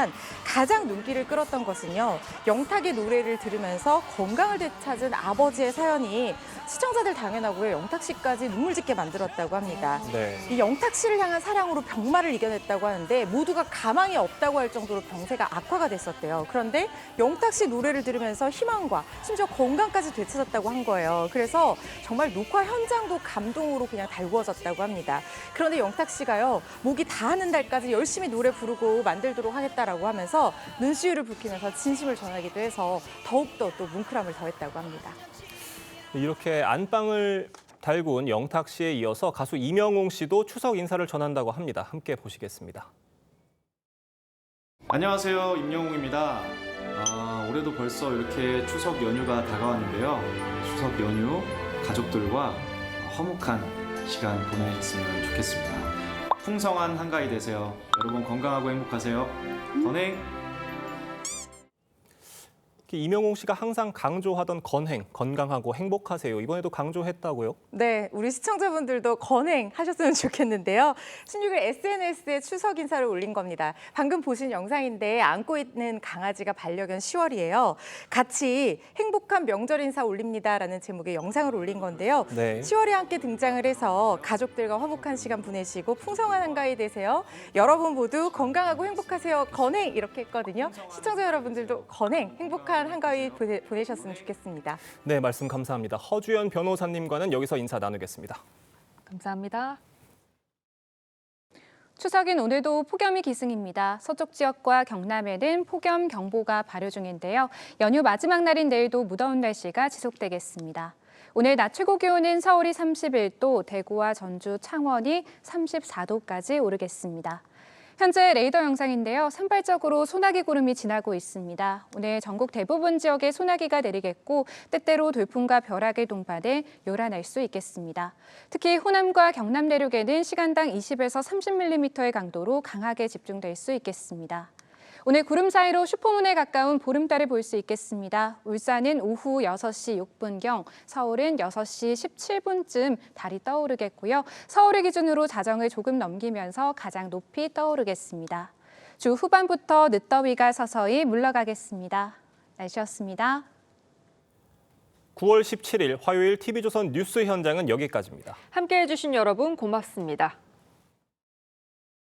가장 눈길을 끌었던 것은요. 영탁의 노래를 들으면서 건강을 되찾은 아버지의 사연이 시청자들 당연하고요. 영탁 씨까지 눈물 짓게 만들었다고 합니다. 네. 이 영탁 씨를 향한 사랑으로 병마를 이겨냈다고 하는데 모두가 가망이 없다고 할 정도로 병세가 악화가 됐었대요. 그런데 영탁 씨 노래를 들으면서 희망과 심지어 건강까지 되찾았다고 한 거예요. 그래서 정말 녹화 현장도 감동으로 그냥 달구어졌다고 합니다. 그런데 영탁 씨가요. 목이 다하는 날까지 열심히 노래 부르고 만들도록 하겠다라고 하면서 눈시울을 붉히면서 진심을 전하기도 해서 더욱더 또 뭉클함을 더했다고 합니다. 이렇게 안방을 달군 영탁 씨에 이어서 가수 이명웅 씨도 추석 인사를 전한다고 합니다. 함께 보시겠습니다. 안녕하세요, 임영웅입니다. 올해도 벌써 이렇게 추석 연휴가 다가왔는데요. 추석 연휴 가족들과 화목한 시간 보내셨으면 좋겠습니다. 풍성한 한가위 되세요. 여러분 건강하고 행복하세요. 건행. 이명웅 씨가 항상 강조하던 건행, 건강하고 행복하세요. 이번에도 강조했다고요? 네, 우리 시청자분들도 건행하셨으면 좋겠는데요. 16일 SNS에 추석 인사를 올린 겁니다. 방금 보신 영상인데 안고 있는 강아지가 반려견 10월이에요. 같이 행복한 명절 인사 올립니다라는 제목의 영상을 올린 건데요. 네. 10월이 함께 등장을 해서 가족들과 화목한 시간 보내시고 풍성한 한가위 되세요. 여러분 모두 건강하고 행복하세요. 건행 이렇게 했거든요. 시청자 여러분들도 건행, 행복한 한가위 보내셨으면 좋겠습니다. 네, 말씀 감사합니다. 허주연 변호사님과는 여기서 인사 나누겠습니다. 감사합니다. 추석인 오늘도 폭염이 기승입니다. 서쪽 지역과 경남에는 폭염 경보가 발효 중인데요. 연휴 마지막 날인 내일도 무더운 날씨가 지속되겠습니다. 오늘 낮 최고 기온은 서울이 31도, 대구와 전주, 창원이 34도까지 오르겠습니다. 현재 레이더 영상인데요. 산발적으로 소나기 구름이 지나고 있습니다. 오늘 전국 대부분 지역에 소나기가 내리겠고 때때로 돌풍과 벼락을 동반해 요란할 수 있겠습니다. 특히 호남과 경남 내륙에는 시간당 20에서 30mm의 강도로 강하게 집중될 수 있겠습니다. 오늘 구름 사이로 슈퍼문에 가까운 보름달을 볼 수 있겠습니다. 울산은 오후 6시 6분경, 서울은 6시 17분쯤 달이 떠오르겠고요. 서울을 기준으로 자정을 조금 넘기면서 가장 높이 떠오르겠습니다. 주 후반부터 늦더위가 서서히 물러가겠습니다. 날씨였습니다. 9월 17일 화요일 TV조선 뉴스 현장은 여기까지입니다. 함께해 주신 여러분 고맙습니다.